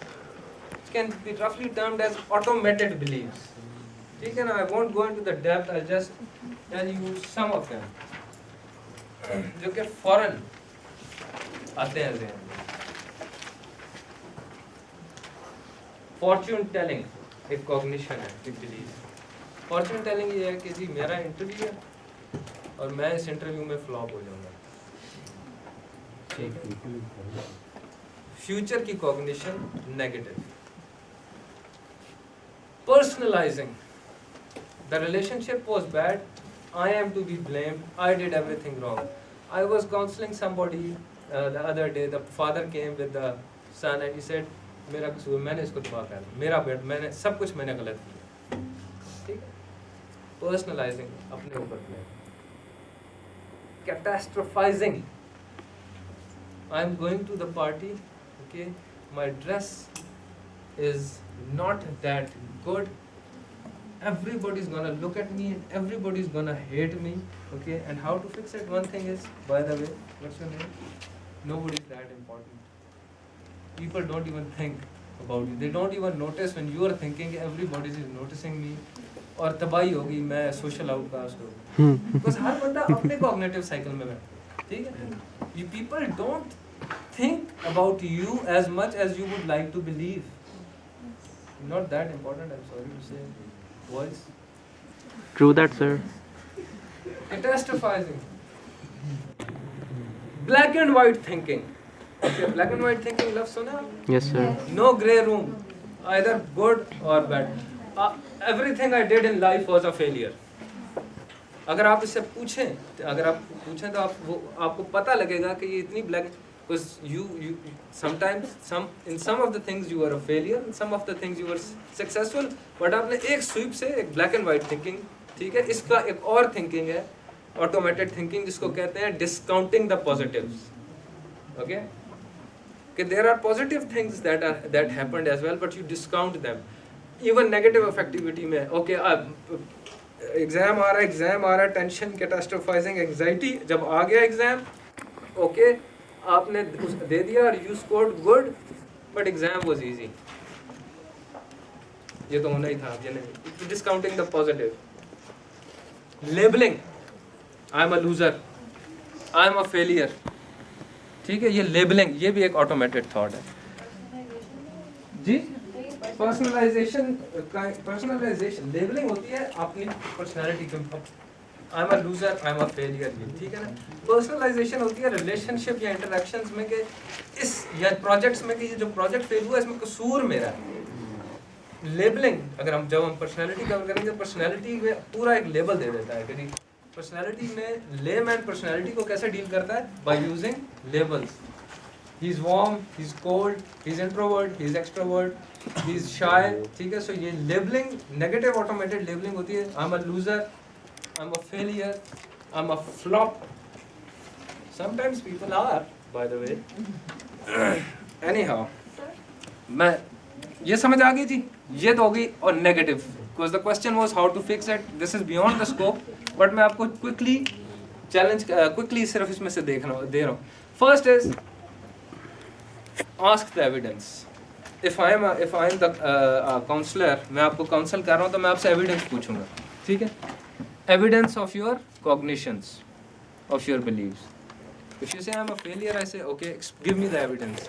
which can be roughly termed as automated beliefs. ठीक है ना? I won't go into the depth. I'll just tell you some of them, जो कि फौरन आते हैं ज़हन में। Fortune telling एक cognition है, एक belief। फॉर्चून टेलिंग ये है कि जी मेरा इंटरव्यू है और मैं इस इंटरव्यू में फ्लॉप हो जाऊंगा, ठीक है। फ्यूचर की cognition negative. Personalising the relationship was bad, I am to be blamed, I did everything wrong. I was counselling somebody the other day, the father came with the son and he said मेरा कसूर, मैंने इसको तबाह कर दिया, मेरा बेट, मैंने सब कुछ मैंने गलत किया, ठीक है। पर्सनलाइजिंग अपने ऊपर play. Catastrophising, I am going to the party, okay, my dress is not that good, everybody is gonna look at me and everybody is gonna hate me, okay, and how to fix it? One thing is, by the way, what's your name? Nobody is that important. People don't even think about you, they don't even notice when you are thinking everybody is noticing me, और तबाही होगी, मैं social outcast हो, because हर बंदा अपने cognitive cycle में बैठा, ठीक है। You people don't think about you as much as you would like to believe, not that important, I am sorry to say voice. True that, sir. Catastrophizing. Black and white thinking. Okay, black and white thinking, love suna? Yes, sir. No grey room, either good or bad. Everything I did in life was a failure. अगर आप इससे पूछें, तो आपको पता लगेगा कि ये इतनी black, because you sometimes in some of the things you were a failure, in some of the things you were successful, but आपने एक स्वीप से एक black and white thinking, ठीक है। इसका एक और thinking है automated thinking, जिसको कहते हैं discounting the positives, okay, कि there are positive things that happened as well, but you discount them, even negative affectivity में, okay, एग्जाम आ रहा है, टेंशन, कैटास्ट्रोफाइजिंग, एंजाइटी, जब आ गया एग्जाम, ओके, आपने दे दिया और you scored good, but exam was easy, ये तो होना ही था, ये नहीं। Discounting the positive. Labelling, I am a loser, I am a failure, ठीक है, ये लेबलिंग, ये भी एक ऑटोमेटेड थॉट है जी। पर्सनलाइजेशन लेबलिंग होती है अपनी पर्सनैलिटी के, I am a loser, I am a failure, ठीक है ना। पर्सनलाइजेशन होती है रिलेशनशिप या इंटरेक्शंस में कि इस या प्रोजेक्ट्स में कि ये जो प्रोजेक्ट फेल हुआ इसमें कसूर मेरा है। लेबलिंग, अगर जब हम पर्सनैलिटी कवर करेंगे, पर्सनैलिटी में पूरा एक लेबल दे देता है कि पर्सनैलिटी में लेमैन पर्सनैलिटी को कैसे डील करता है, by using labels. He is warm, he is cold, he is introvert, he is extrovert, he is शाय, ठीक है। सो ये लेबलिंग, नेगेटिव ऑटोमेटेड लेबलिंग होती है। I am a loser, I'm a failure, I'm a flop. Sometimes people are, by the way. Anyhow, मैं ये समझ आ गई जी, ये तो हो गई। और negative, because the question was how to fix it. This is beyond the scope, but मैं आपको quickly सिर्फ इसमें से दे रहा हूँ। First is ask the evidence. If I am the counselor, मैं आपको काउंसल कर रहा हूँ तो मैं आपसे एविडेंस पूछूंगा, ठीक है। Evidence of your cognitions, of your beliefs. If you say I'm a failure, I say okay, give me the evidence.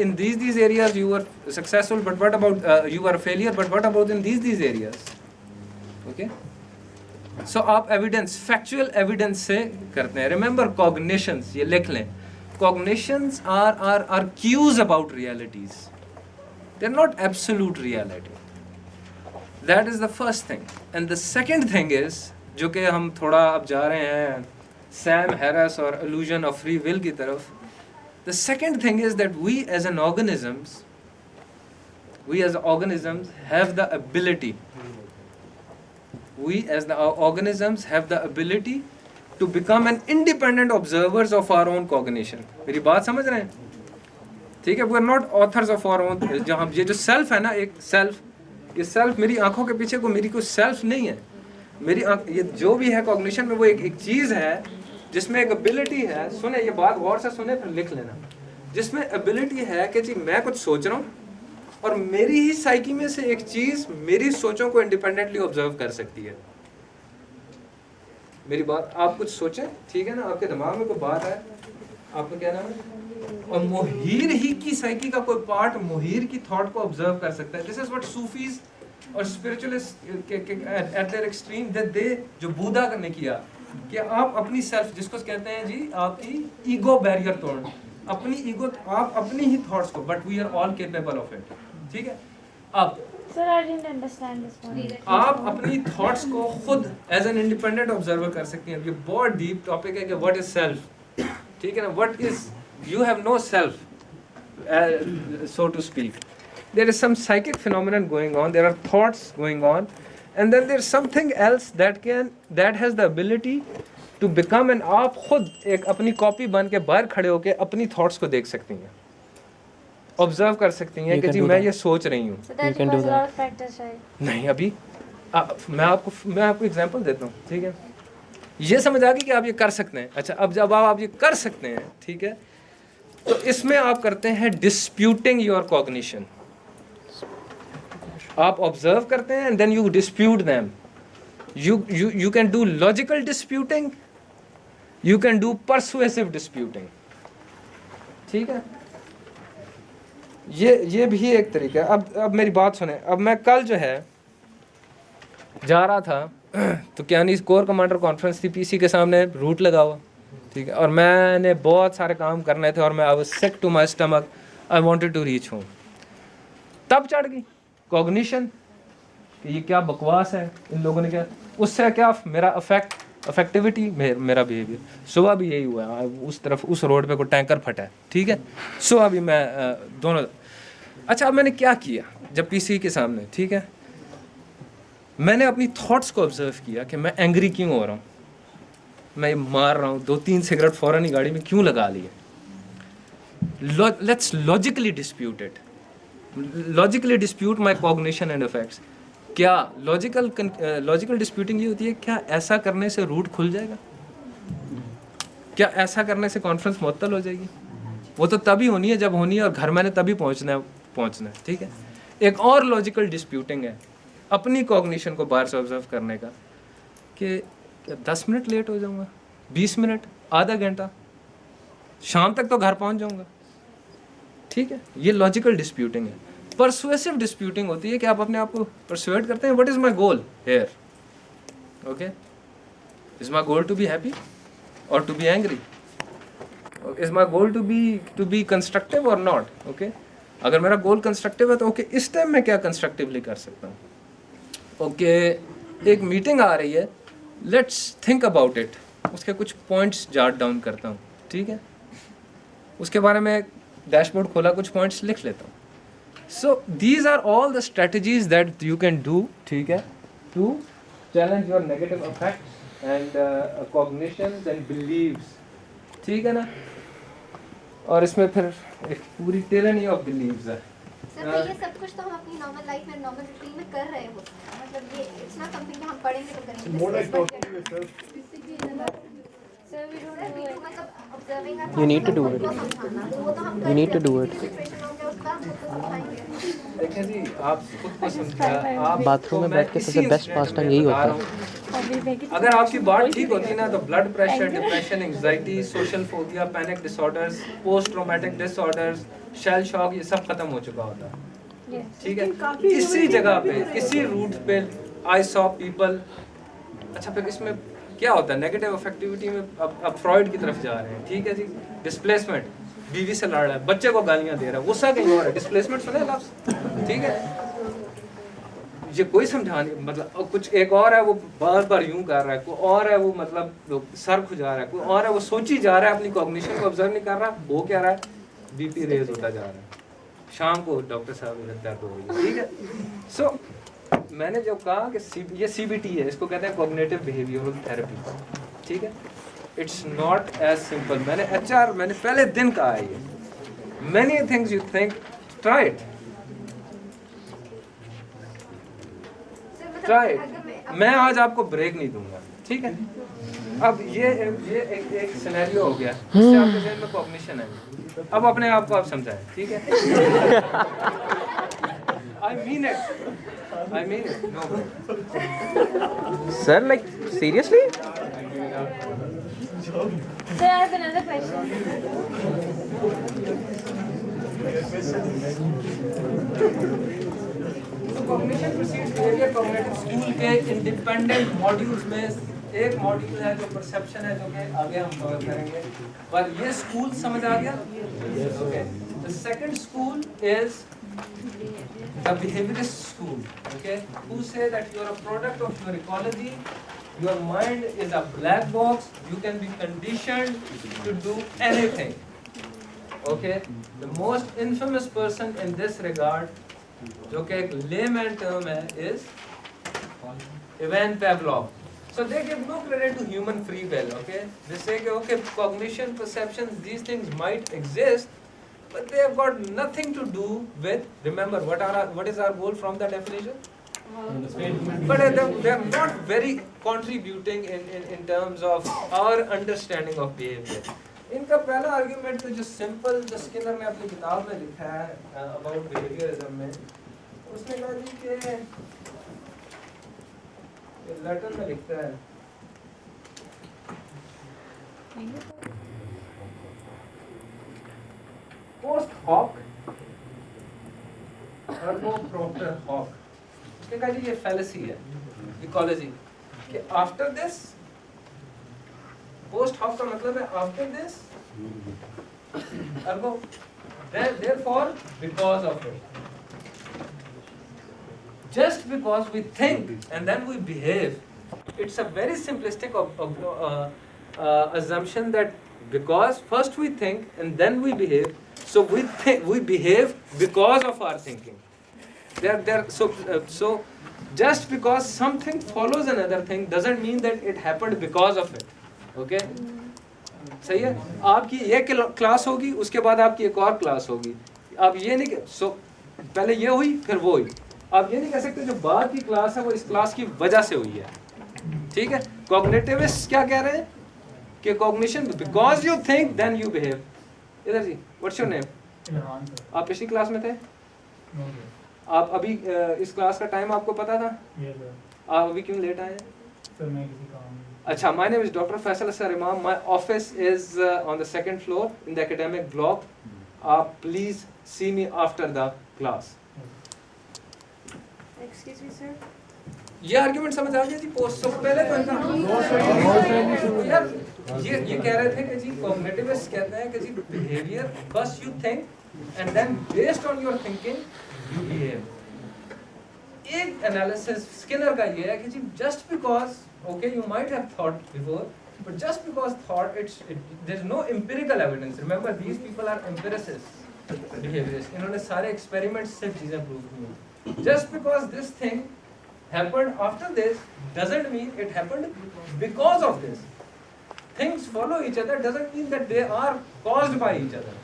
In these areas you were successful, but what about you were a failure, but what about in these areas? Okay so आप evidence, factual evidence से करते हैं. Remember cognitions, ये लिख लें. Cognitions are cues about realities. They're not absolute reality. That is the first thing. And the second thing is, जो कि हम थोड़ा अब जा रहे हैं सैम हैरिस और illusion of free will की तरफ. The second thing is that we as organisms have the ability. We as the organisms have the ability to become an independent observers of our own cognition. मेरी बात समझ रहे हैं? ठीक है, we are not authors of our own. जहाँ ये जो self है ना, एक self, ये self मेरी आंखों के पीछे मेरी कोई self नहीं है. मेरी ये जो भी है cognition में वो एक चीज़ है जिसमें एक ability है. सुने ये बात गौर से सुने फिर लिख लेना. जिसमें ability है कि जी मैं कुछ सोच रहा हूँ और मेरी ही psyche में से एक चीज़ मेरी सोचों को independently observe कर सकती है. मेरी बात आप कुछ सोचें, ठीक है ना, आपके दिमाग में कोई बात है, आपको क्या नाम है, और मोहीर ही की साइकी का कोई पार्ट मोहीर की थॉट को ऑब्जर्व कर सकता है. दिस इज व्हाट सूफीज और spiritualist eight there extreme that they जो बुद्धा ने किया कि आप अपनी सेल्फ, जिसको कहते हैं जी आपकी ईगो बैरियर तोड़, अपनी ईगो, आप अपनी ही थॉट्स को, but we are all capable of it. ठीक है, अब Sir, I didn't understand this one. आप अपनी थॉट्स को खुद एज एन इंडिपेंडेंट ऑब्जर्वर कर सकते हैं. ये बहुत डीप टॉपिक है कि व्हाट इज सेल्फ. ठीक है ना, what is, you have no self so to speak. There is some psychic phenomenon going on, there are thoughts going on, and then there's something else that has the ability to become an, आप खुद एक अपनी copy बन के बाहर खड़े होके अपनी थॉट्स को देख सकती हैं, ऑब्जर्व कर सकती हैं कि जी मैं ये सोच रही हूँ. So that requires a lot of practice, right? नहीं, अभी मैं आपको एग्जांपल देता हूँ. ठीक है, ये समझ आ गई कि आप ये कर सकते हैं. अच्छा, अब जब आप ये कर सकते हैं, ठीक है, तो इसमें आप करते हैं डिस्प्यूटिंग योर कॉग्निशन. आप ऑब्जर्व करते हैं and then you dispute them. You can do logical disputing, you can do persuasive disputing. ठीक है, ये भी एक तरीका है. अब मेरी बात सुने. अब मैं कल जो है जा रहा था तो क्या नहीं, कोर कमांडर कॉन्फ्रेंस थी, पीसी के सामने रूट लगा हुआ. ठीक है, और मैंने बहुत सारे काम करने थे और मैं I was sick to my stomach, I wanted to reach home. तब चढ़ गई कॉग्निशन कि ये क्या बकवास है, इन लोगों ने क्या, उससे क्या मेरा अफेक्टिविटी, मेरा बिहेवियर. सुबह भी यही हुआ है, उस तरफ उस रोड पे कोई टैंकर फटा है. ठीक है, सुबह भी मैं दोनों. अच्छा, अब मैंने क्या किया जब पीसी के सामने, ठीक है, मैंने अपनी थॉट्स को ऑब्जर्व किया कि मैं एंग्री क्यों हो रहा हूँ, मैं मार रहा हूँ, 2-3 सिगरेट फ़ौरन ही गाड़ी में क्यों लगा लिए. Let's logically dispute it, logically dispute my cognition and effects. क्या लॉजिकल डिस्प्यूटिंग ये होती है, क्या ऐसा करने से रूट खुल जाएगा, क्या ऐसा करने से कॉन्फ्रेंस मुअत्तल हो जाएगी. वो तो तभी होनी है जब होनी है, और घर मैंने तभी पहुंचना है. ठीक है, एक और लॉजिकल डिस्प्यूटिंग है अपनी कॉग्निशन को बाहर से ऑब्जर्व करने का कि 10 मिनट लेट हो जाऊंगा, 20 मिनट, आधा घंटा, शाम तक तो घर पहुंच जाऊंगा. ठीक है, ये लॉजिकल डिस्प्यूटिंग है. परसुएसिव डिस्प्यूटिंग होती है कि आप अपने आप को परसुएट करते हैं, what is my goal here. Okay, is my goal to be happy और to be angry, is my goal to be constructive और नॉट. ओके, अगर मेरा गोल कंस्ट्रक्टिव है तो ओके, इस टाइम मैं क्या कंस्ट्रक्टिवली कर सकता हूँ. ओके, एक मीटिंग आ रही है, लेट्स थिंक अबाउट इट, उसके कुछ पॉइंट्स जॉट डाउन करता हूँ. ठीक है, उसके बारे में डैशबोर्ड खोला, कुछ पॉइंट्स लिख लेता हूँ. So these are all the strategies that you can do, ठीक है, to challenge your negative effects and cognitions and beliefs. ठीक है ना, और इसमें फिर एक पूरी टेलनी ऑफ बिलीव्स है. सर, ये सब कुछ तो हम अपनी नॉर्मल लाइफ में, नॉर्मल रूटीन में कर रहे होते हैं. मतलब ये इट्स नॉट समथिंग कि हम पढ़ेंगे तो करेंगे. Sir, we don't do it. मतलब ऑब्जर्विंग का You need to do it. वो तो हम You need to do it. Situation होंगे उसका हम खुद को समझाएंगे. देखिए जी, आप खुद को समझा, आप बाथरूम में बैठ के सबसे बेस्ट पास टाइम यही होता है. Probably make it. अगर आपकी बात ठीक होती ना तो blood pressure, depression, anxiety, social phobia, panic disorders, post traumatic disorders, shell shock, ये सब खत्म हो चुका होता है. Yes. ठीक है, इसी जगह पे, इसी रूट पे I saw people. अच्छा फिर इसमें क्या होता है नेगेटिव अफेक्टिविटी में? अब फ्रॉइड की तरफ जा रहे हैं, ठीक है जी। डिस्प्लेसमेंट, बीवी से लड़ रहा है, बच्चे को गालियां दे रहा है, गुस्सा कहीं और है, डिस्प्लेसमेंट सुने लफ्ज़, ठीक है। ये कोई समझा नहीं, मतलब कुछ एक और है वो बार बार यूं कर रहा है, कोई और है वो मतलब सर खुजा रहा है, कोई और है वो सोची जा रहा है, अपनी कॉग्निशन को ऑब्जर्व नहीं कर रहा, वो क्या रहा है, बीपी रेज होता जा रहा है, शाम को डॉक्टर साहब इधर दर्द हो रही है, ठीक है। सो मैंने जो कहा कि ये CBT है, इसको कहते हैं कॉग्निटिव बिहेवियरल थेरेपी, ठीक है। It's not as simple. मैंने पहले दिन कहा है ये, many things you think, try it, right. मैं आज आपको ब्रेक नहीं दूंगा, ठीक है। अब ये एक सिनेरियो हो गया, इससे आपके ज़हन में कॉग्निशन है, अब अपने आप को आप समझाएं, ठीक है। I mean it, no. Sir, like seriously? Sir, I have another question. Cognition precedes behaviour cognitive school के इंडिपेंडेंट मॉड्यूल्स में एक मॉड्यूल है जो परसेप्शन है, जो कि आगे हम कवर करेंगे, पर ये स्कूल समझ आ गया? Okay. The second school is the behaviourist school, okay, who say that you are a product of your ecology, your mind is a black box, you can be conditioned to do anything, okay. The most infamous person in this regard, जो कि एक layman term है, is Ivan Pavlov. So they give no credit to human free will, okay. They say okay, cognition, perceptions, these things might exist, but they have got nothing to do with, remember what is our goal from the definition? But they are not very contributing in terms of our understanding of behavior. इनका पहला argument तो जो simple, जो Skinner ने अपनी किताब में लिखा है अबाउट बिहेवियरिज्म में, उसने कहा जी कि लैटिन में लिखता है, post hoc ergo propter hoc. उसने कहा जी ये फैलेसी है इकोलॉजी कि आफ्टर दिस, पोस्ट हॉक का मतलब है after this, ergo therefore because of it. Just because we think and then we behave, it's a very simplistic assumption that because first we think and then we behave, so we behave because of our thinking. So just because something follows another thing doesn't mean that it happened because of it. Okay? सही है। आपकी ये class होगी, उसके बाद आपकी एक और क्लास होगी, आप ये नहीं पहले ये हुई फिर वो हुई, आप ये नहीं कह सकते जो बाद की क्लास है वो इस क्लास की वजह से हुई है, ठीक है। कॉग्निटिविस्ट क्या कह रहे हैं कि cognition because you think then you behave. इधर जी, व्हाट्स योर नेम? आप पिछली क्लास में थे? आप अभी इस क्लास का टाइम आपको पता था? आप अभी क्यों लेट आए? अच्छा, my name is Dr. Faisal Asghar Imam. My office is on the second floor in the academic block. Please see me after the class. Excuse me, sir. ये आर्ग्यूमेंट समझ आ गया जी? पोस्ट पहले तो यार ये कह रहे थे कि जी कॉग्निटिविस्ट कहते हैं कि जी बिहेवियर बस you think and then based on your thinking you behave. एक एनालिसिस स्किनर का ये है कि जी just because okay, you might have thought before, but just because thought, there's no empirical evidence. Remember, these people are empiricists, behaviorists. इन्होंने सारे experiments से चीजें prove की हैं. Just because this thing happened after this doesn't mean it happened because of this. Things follow each other doesn't mean that they are caused by each other.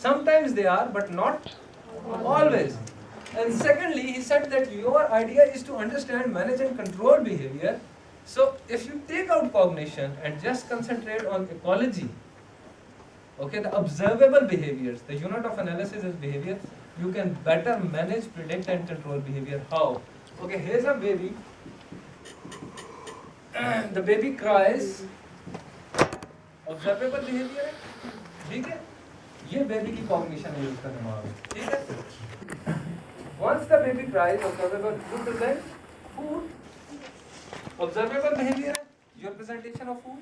Sometimes they are, but not always. And secondly, he said that your idea is to understand, manage and control behavior. So if you take out cognition and just concentrate on ecology, okay, the observable behaviors, the unit of analysis is behavior, you can better manage, predict and control behavior. How? Okay, here's a baby. The baby cries. Observable behavior है, ठीक है? ये baby की cognition है, उसका दिमाग है, ठीक है? Once the baby cries, observable, you present food observable behavior है your presentation of food.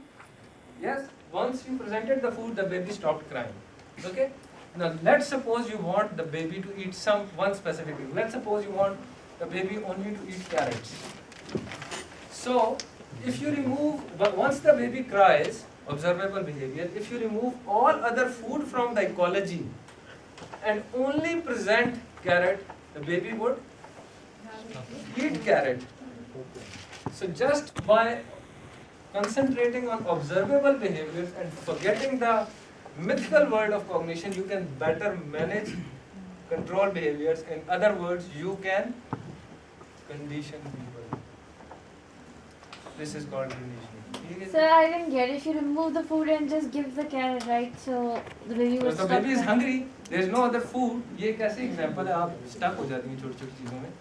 Yes, once you presented the food, the baby stopped crying. Okay. Now let's suppose you want the baby to eat one specific thing. Let's suppose you want the baby only to eat carrots. So if you remove, once the baby cries, observable behavior, if you remove all other food from the ecology and only present carrot, the baby would eat carrot. So just by concentrating on observable behaviors and forgetting the mythical world of cognition, you can better manage control behaviors. In other words, you can condition people. This is called conditioning. Sir, I didn't get it. If you remove the food and just give the carrot, right? So the baby will Because the stop baby is crying. hungry, there is no other food. ये कैसे example है, आप stuck हो जाती हैं छोटी-छोटी चीजों में.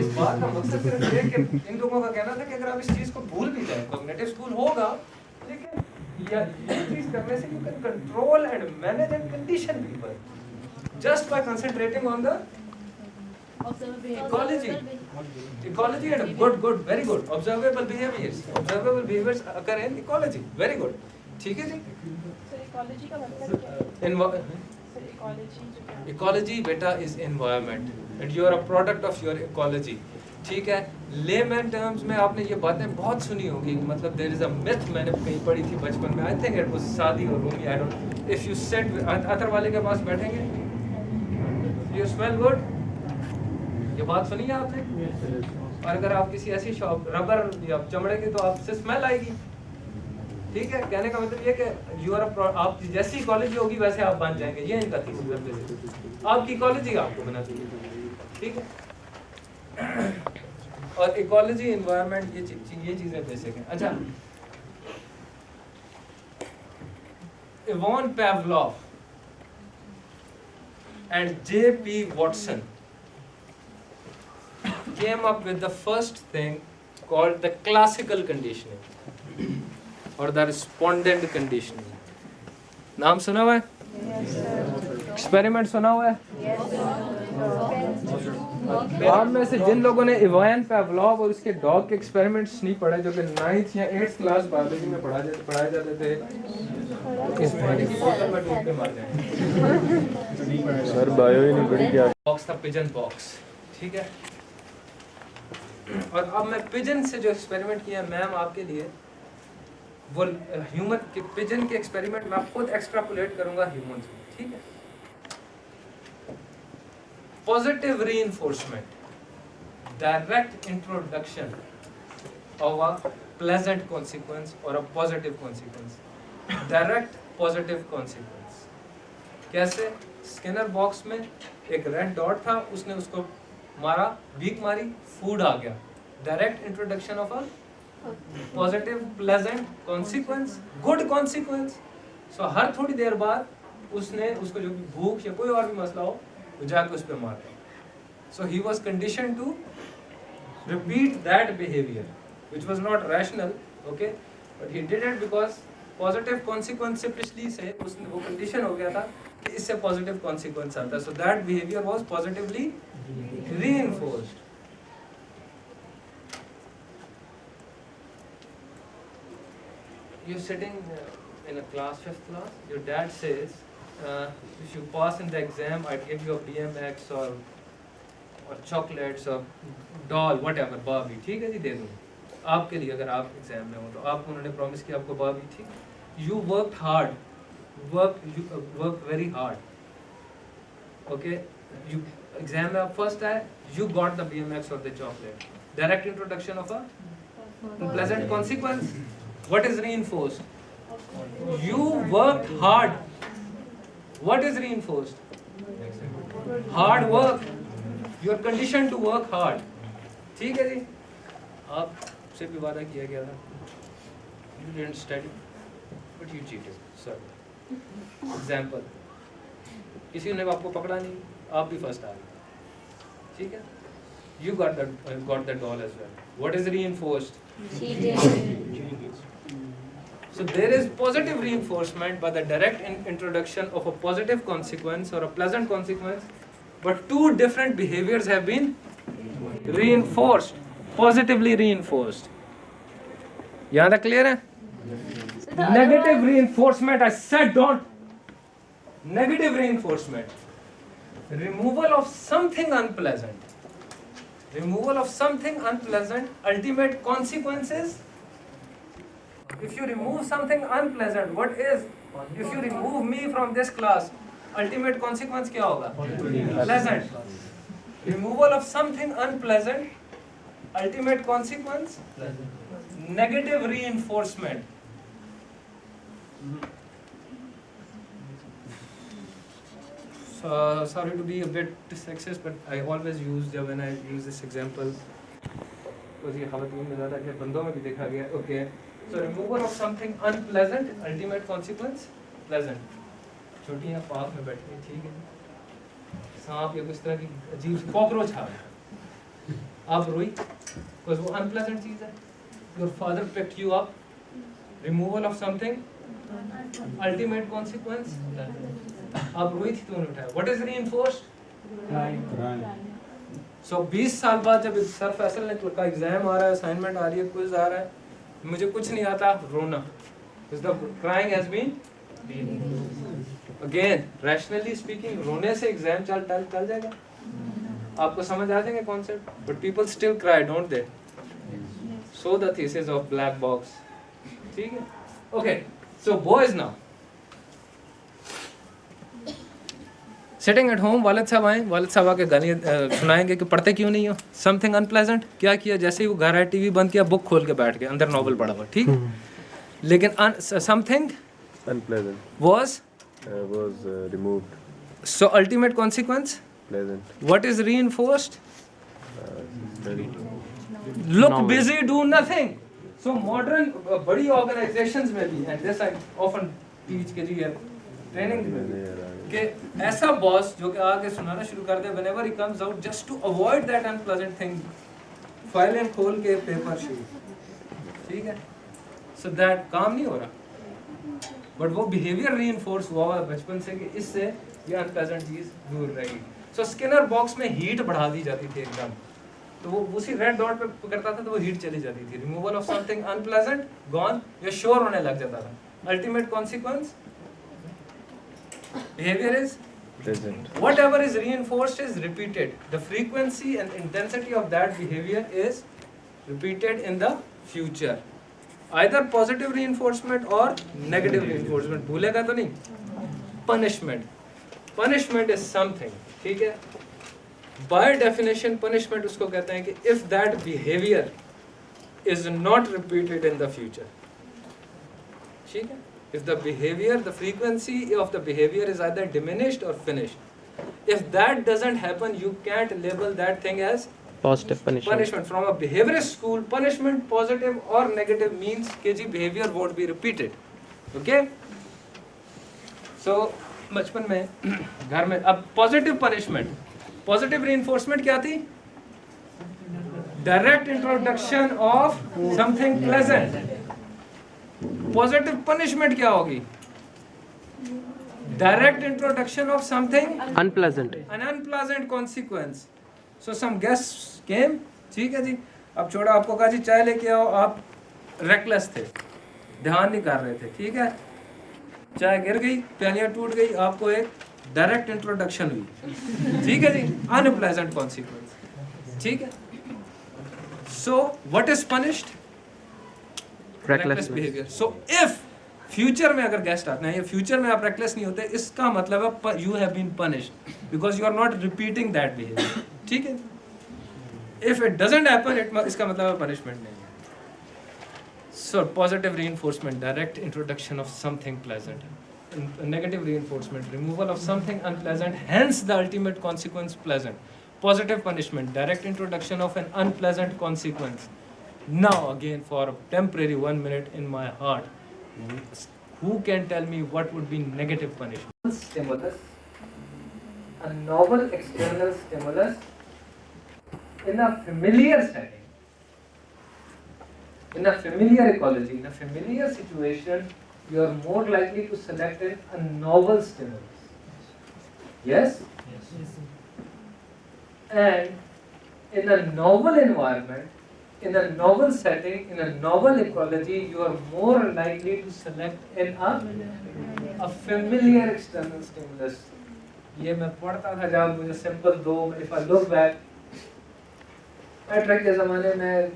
इस बात का मकसद सिर्फ ये कि इन लोगों का कहना था कि अगर आप इस चीज को भूल भी जाएं, कॉग्निटिव स्कूल होगा, लेकिन ये चीज करने से you can control and manage and condition people just by concentrating on the ecology. Ecology and good, very good. Observable behaviors. Observable behaviors occur in ecology. Very good. ठीक है जी? ecology का मतलब क्या है? Ecology beta is environment and you are a product of your ecology. ठीक है, layman terms में आपने ये बातें बहुत सुनी होगी. मतलब देयर इज अ मिथ, मैंने कहीं पढ़ी थी बचपन में. I think it was Saadi और Rumi, I don't. If you set अतर वाले के पास बैठेंगे, यू स्मेल गुड. ये बात सुनी है आपने? और अगर आप किसी ऐसी शॉप रबर या चमड़े की, तो आपसे स्मेल आएगी. ठीक है, कहने का मतलब ये कि यू आर आप जैसी इकोलॉजी होगी वैसे आप बन जाएंगे. ये इनका थीसिस है. आपकी इकोलॉजी आपको बनानी है. ठीक है. और इकोलॉजी, एनवायरनमेंट, ये चीजें बेसिक हैं. अच्छा, Ivan Pavlov and J.P. Watson came up with the first thing called the classical conditioning or the respondent conditioning. नाम सुना हुआ है? एक्सपेरिमेंट सुना हुआ है? आप में से जिन लोगों ने इवान Pavlov और उसके डॉग के एक्सपेरिमेंट्स नहीं पढ़े, जो कि 9th या 8th क्लास बायोलॉजी में पढ़ाए जाते थे, इस पानी की बोतल में डूब के मर जाएंगे. सर बायो ही नहीं पढ़ी क्या? बॉक्स था पिजन बॉक्स. ठीक है. और अब मैं पिजन से जो एक्सपेरिमेंट किया मैम आपके लिए, वो ह्यूमन के पिजन के एक्सपेरिमेंट में आप खुद एक्सट्रापोलेट करूंगा ह्यूमन से. ठीक है. Positive reinforcement, direct introduction of a pleasant consequence or a positive consequence. Direct positive consequence. कैसे? स्किनर बॉक्स में एक रेड डॉट था, उसने उसको मारा, भीख मारी, फूड आ गया. Direct introduction of a positive pleasant consequence, good consequence. So हर थोड़ी देर बाद उसने उसको जो भी भूख या कोई और भी मसला हो, तो जाके उस पर मारा. So he was condition to repeat that behaviour which was not rational. Okay, but he did it because positive consequence से पिछली से उसने वो कंडीशन हो गया था कि इससे पॉजिटिव कॉन्सिक्वेंस आता है. So that behaviour was positively reinforced. You're sitting in a class, 5th class, your dad says, if you pass in the exam, I'd give you a BMX or chocolates or doll, whatever, Barbie. ठीक है जी, दे दूँ आपके लिए अगर आप exam में हो. तो आपको उन्होंने प्रॉमिस किया आपको Barbie. ठीक, you worked hard, worked very hard. Okay, you exam में आप फर्स्ट आए, you got the BMX or the chocolate. Direct introduction of a pleasant consequence. What is reinforced? You worked hard. What is reinforced? Hard work. You are conditioned to work hard. ठीक है जी. आपसे भी वादा किया गया था. You didn't study, but you cheated. Sorry. Example. किसी ने आपको पकड़ा नहीं, आप भी फर्स्ट आ गए. ठीक है. You got the doll as well. What is reinforced? So there is positive reinforcement by the direct introduction of a positive consequence or a pleasant consequence, but two different behaviors have been reinforced, positively reinforced. यहाँ तक clear है? So the other Negative one- reinforcement, I said don't. Negative reinforcement. Removal of something unpleasant. Removal of something unpleasant, ultimate consequences. If you remove something unpleasant, what is? If you remove me from this class, ultimate consequence क्या होगा? Pleasant. Removal of something unpleasant, ultimate consequence? Negative reinforcement. Sorry to be a bit sexist, but I always use when I use this example. because ये ख़वातीन में ज़्यादा है, बंदों में भी देखा गया. Okay, so removal of something unpleasant, ultimate consequence pleasant. छोटी हैं पार्क में बैठी हैं, ठीक है, सांप या कुछ तरह की अजीब कॉकरोच आ गया, आप रोई because वो unpleasant चीज़ है. Your father picked you up. Removal of something, ultimate consequence. आप रोई थी तो उन्होंने उठाया. What is reinforced? So 20 साल बाद जब सर फैसल ने का एग्जाम आ रहा है, असाइनमेंट आ रही है, क्विज आ रहा है, मुझे कुछ नहीं आता, रोना. Because the crying has been again rationally speaking, रोने से एग्जाम चल जाएगा. आपको समझ आ जाएंगे concept. But people still cry, don't they? So the thesis of black box. ठीक है? Okay. So boys now. Sitting at home, वालिद साहब आए, वालिद साहब आके गाली सुनाएंगे कि पढ़ते क्यों नहीं हो. Something unpleasant. क्या किया? जैसे ही वो घर आए, टीवी बंद किया, बुक खोल के बैठ गए, अंदर नॉवल पढ़ा हुआ. ठीक. लेकिन something unpleasant was removed. So ultimate consequence. Pleasant. What is reinforced? Look busy, do nothing. So modern बड़ी organizations में भी, and this I often teach के जी training कि ऐसा boss जो कि आगे सुनाना शुरू कर दे whenever he comes out just to avoid that unpleasant thing, file and खोल के paper sheet, ठीक है? So that काम नहीं हो रहा, but वो behavior reinforce हुआ है बचपन से कि इससे ये unpleasant चीज दूर रहेगी. So Skinner box में heat बढ़ा दी जाती थी एकदम, तो वो उसी रेड डॉट पे पकड़ता था तो वो हीट चली जाती थी. Removal of something unpleasant gone, ये श्योर होने लग जाता था. Ultimate consequence behaviour is Pleasant. Whatever is reinforced is repeated. The frequency and intensity of that behaviour is repeated in the future. Either positive reinforcement और negative reinforcement. भूलेगा तो नहीं. Punishment. Punishment is something, ठीक है, by definition punishment उसको कहते हैं कि if that behavior is not repeated in the future, ठीक है, if the behavior, the frequency of the behavior is either diminished or finished, if that doesn't happen, you can't label that thing as Positive punishment. From a behaviorist school, punishment positive or negative means कि जी behavior won't be repeated. Okay, so बचपन में घर में अब positive punishment, positive reinforcement क्या थी? Direct introduction of something pleasant. Positive punishment क्या होगी? Direct introduction of something Unpleasant. an unpleasant consequence. So some guests came, ठीक है जी, अब छोड़ा, आपको कहा जी चाय लेके आओ, आप रेकलेस थे, ध्यान नहीं कर रहे थे, ठीक है, चाय गिर गई, प्यालियां टूट गई, आपको एक डायरेक्ट इंट्रोडक्शन हुई, ठीक है जी, अनप्लेजेंट कॉन्सिक्वेंस, ठीक है. So what is punished? Reckless behaviour. So if future में अगर गेस्ट आते हैं या फ्यूचर में आप रेकलेस नहीं होते, इसका मतलब है you have been punished because you are not repeating that behaviour, ठीक है. इफ इट डजंट हैपन, इसका मतलब है पनिशमेंट नहीं है. So positive reinforcement, direct introduction of something pleasant. Negative reinforcement, removal of something unpleasant, hence the ultimate consequence pleasant. Positive punishment, direct introduction of an unpleasant consequence. Now again, for a temporary 1 minute in my heart, who can tell me what would be negative punishment? Stimulus, a novel external stimulus in a familiar setting, in a familiar ecology, in a familiar situation. You are more likely to select a novel stimulus. Yes? Yes. And in a novel environment, in a novel setting, in a novel ecology, you are more likely to select in a familiar external stimulus. ये मैं पढ़ता था जब मुझे simple दो, if I look back, matric के ज़माने में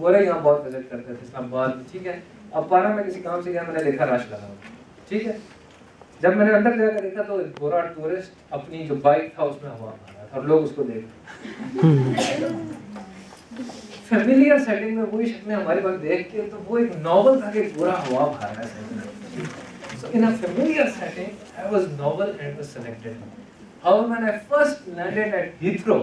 गोरे यहाँ बहुत विजिट करते थे इस्लामाबाद, ठीक है। अब पारा में किसी काम से गया, मैंने देखा रश लगा हुआ, ठीक है। जब मैंने अंदर जाकर देखा तो गोरा टूरिस्ट अपनी जो बाइक था उसमें हवा मार रहा था और लोग उसको देख रहे थे। फेमिलियर सेटिंग में वही शक्लें हमारे पास देख के तो वो एक नॉवल था कि पूरा हवा भर रहा है। So in a familiar setting, I was novel and was selected. However, when I first landed at Heathrow,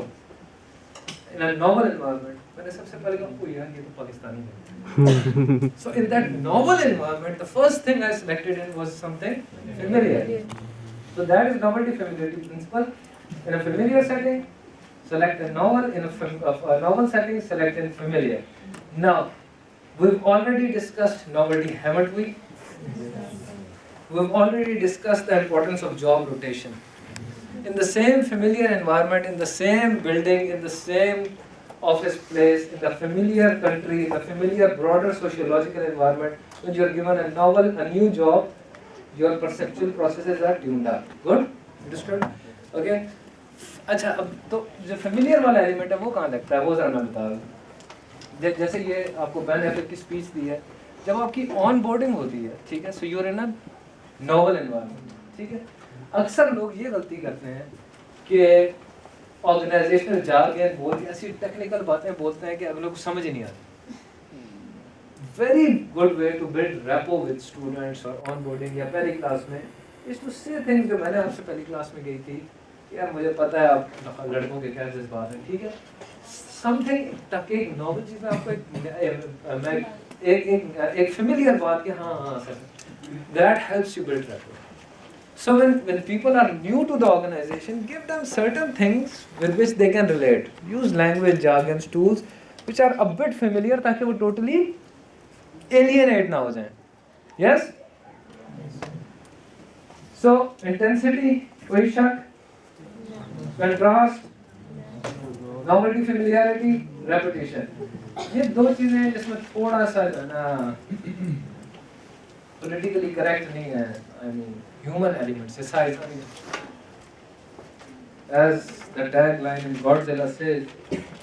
in a novel environment, मैंने सबसे पहले कहा ओ यार ये तो पाकिस्तानी है। So in that novel environment, the first thing I selected in was something familiar. So that is novelty familiarity principle. In a familiar setting, select a novel. In a novel setting, select in familiar. Now, we've already discussed novelty, haven't we? We've already discussed the importance of job rotation. In the same familiar environment, in the same building, in the same office place, in the familiar country, in the familiar broader sociological environment, when you are given a novel, a new job, your perceptual processes are tuned up. Good? Understood? Okay? अच्छा, अब तो जो familiar वाला element है वो कहाँ लगता है, वो ज़रा मैं बता दूँ। जैसे ये आपको बैन एफिक की स्पीच दी है, जब आपकी ऑन बोर्डिंग होती है, ठीक है, so you are in a novel environment, ठीक है। अक्सर लोग ये गलती करते हैं कि ऑर्गेनाइजेशनल जार्गन बोल के ऐसी टेक्निकल बातें बोलते हैं कि अगले को समझ ही नहीं आती। Very good way to build rapport with students और ऑन बोर्डिंग या पहली क्लास में इज टू से थिंग्स जो मैंने आपसे पहली क्लास में गई थी, यार मुझे पता है आप लड़कों के क्या जज्बात हैं, ठीक है। समथिंग ताकि एक नॉवल चीज़ में आपको एक फेमिलियर बात कि हाँ sir, that helps you build rapport. So when people are new to the organization, give them certain things with which they can relate. Use language, jargons, tools which are a bit familiar ताकि वो totally alienate ना हो जाएं. Yes? So intensity, कोई शक, contrast, novelty, familiarity, repetition. ये दो चीजें हैं जिसमें थोड़ा सा ना politically correct नहीं है, I mean human elements, size. I mean, as the tagline in Godzilla says,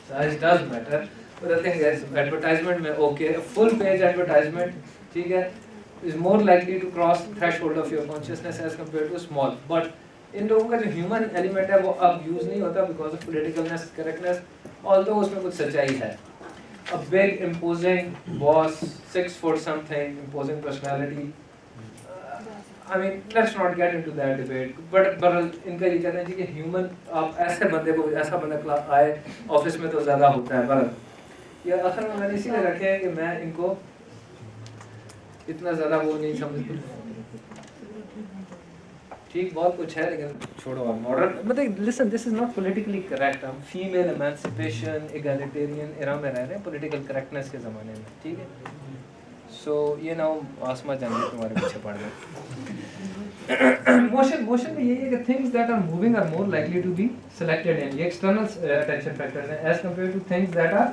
size does matter. But the thing is, advertisement में okay, a full page advertisement, ठीक है, is more likely to cross the threshold of your consciousness as compared to small. But इन लोगों का जो human element है वो अब use नहीं होता because of politicalness, correctness, although उसमें कुछ सच्चाई है. A big imposing boss, 6 foot something, imposing personality. I mean, let's not get into that debate. But इनका ये कहना है कि human आप ऐसे बंदे को ऐसा बंदा आए ऑफिस में तो ज़्यादा होता है, पर ये आखिर में मैंने इसीलिए रखे हैं कि मैं इनको इतना ज़्यादा वो नहीं समझता। ठीक बहुत कुछ है लेकिन छोड़ो आप मॉडर्न मतलब listen this is not politically correct. हम फीमेल एमेंसिपेशन एगैलिटेरियन एरा में रह रहे हैं पॉलिटिकल करेक्टनेस के ज़माने में, ठीक है। सो ये ना आसमा जाएंगे तुम्हारे पीछे पड़ गए। मोशन में यही है कि things that are moving are more likely to be selected in, ये एक्सटर्नल अटेंशन फैक्टर्स हैं as compare to things that are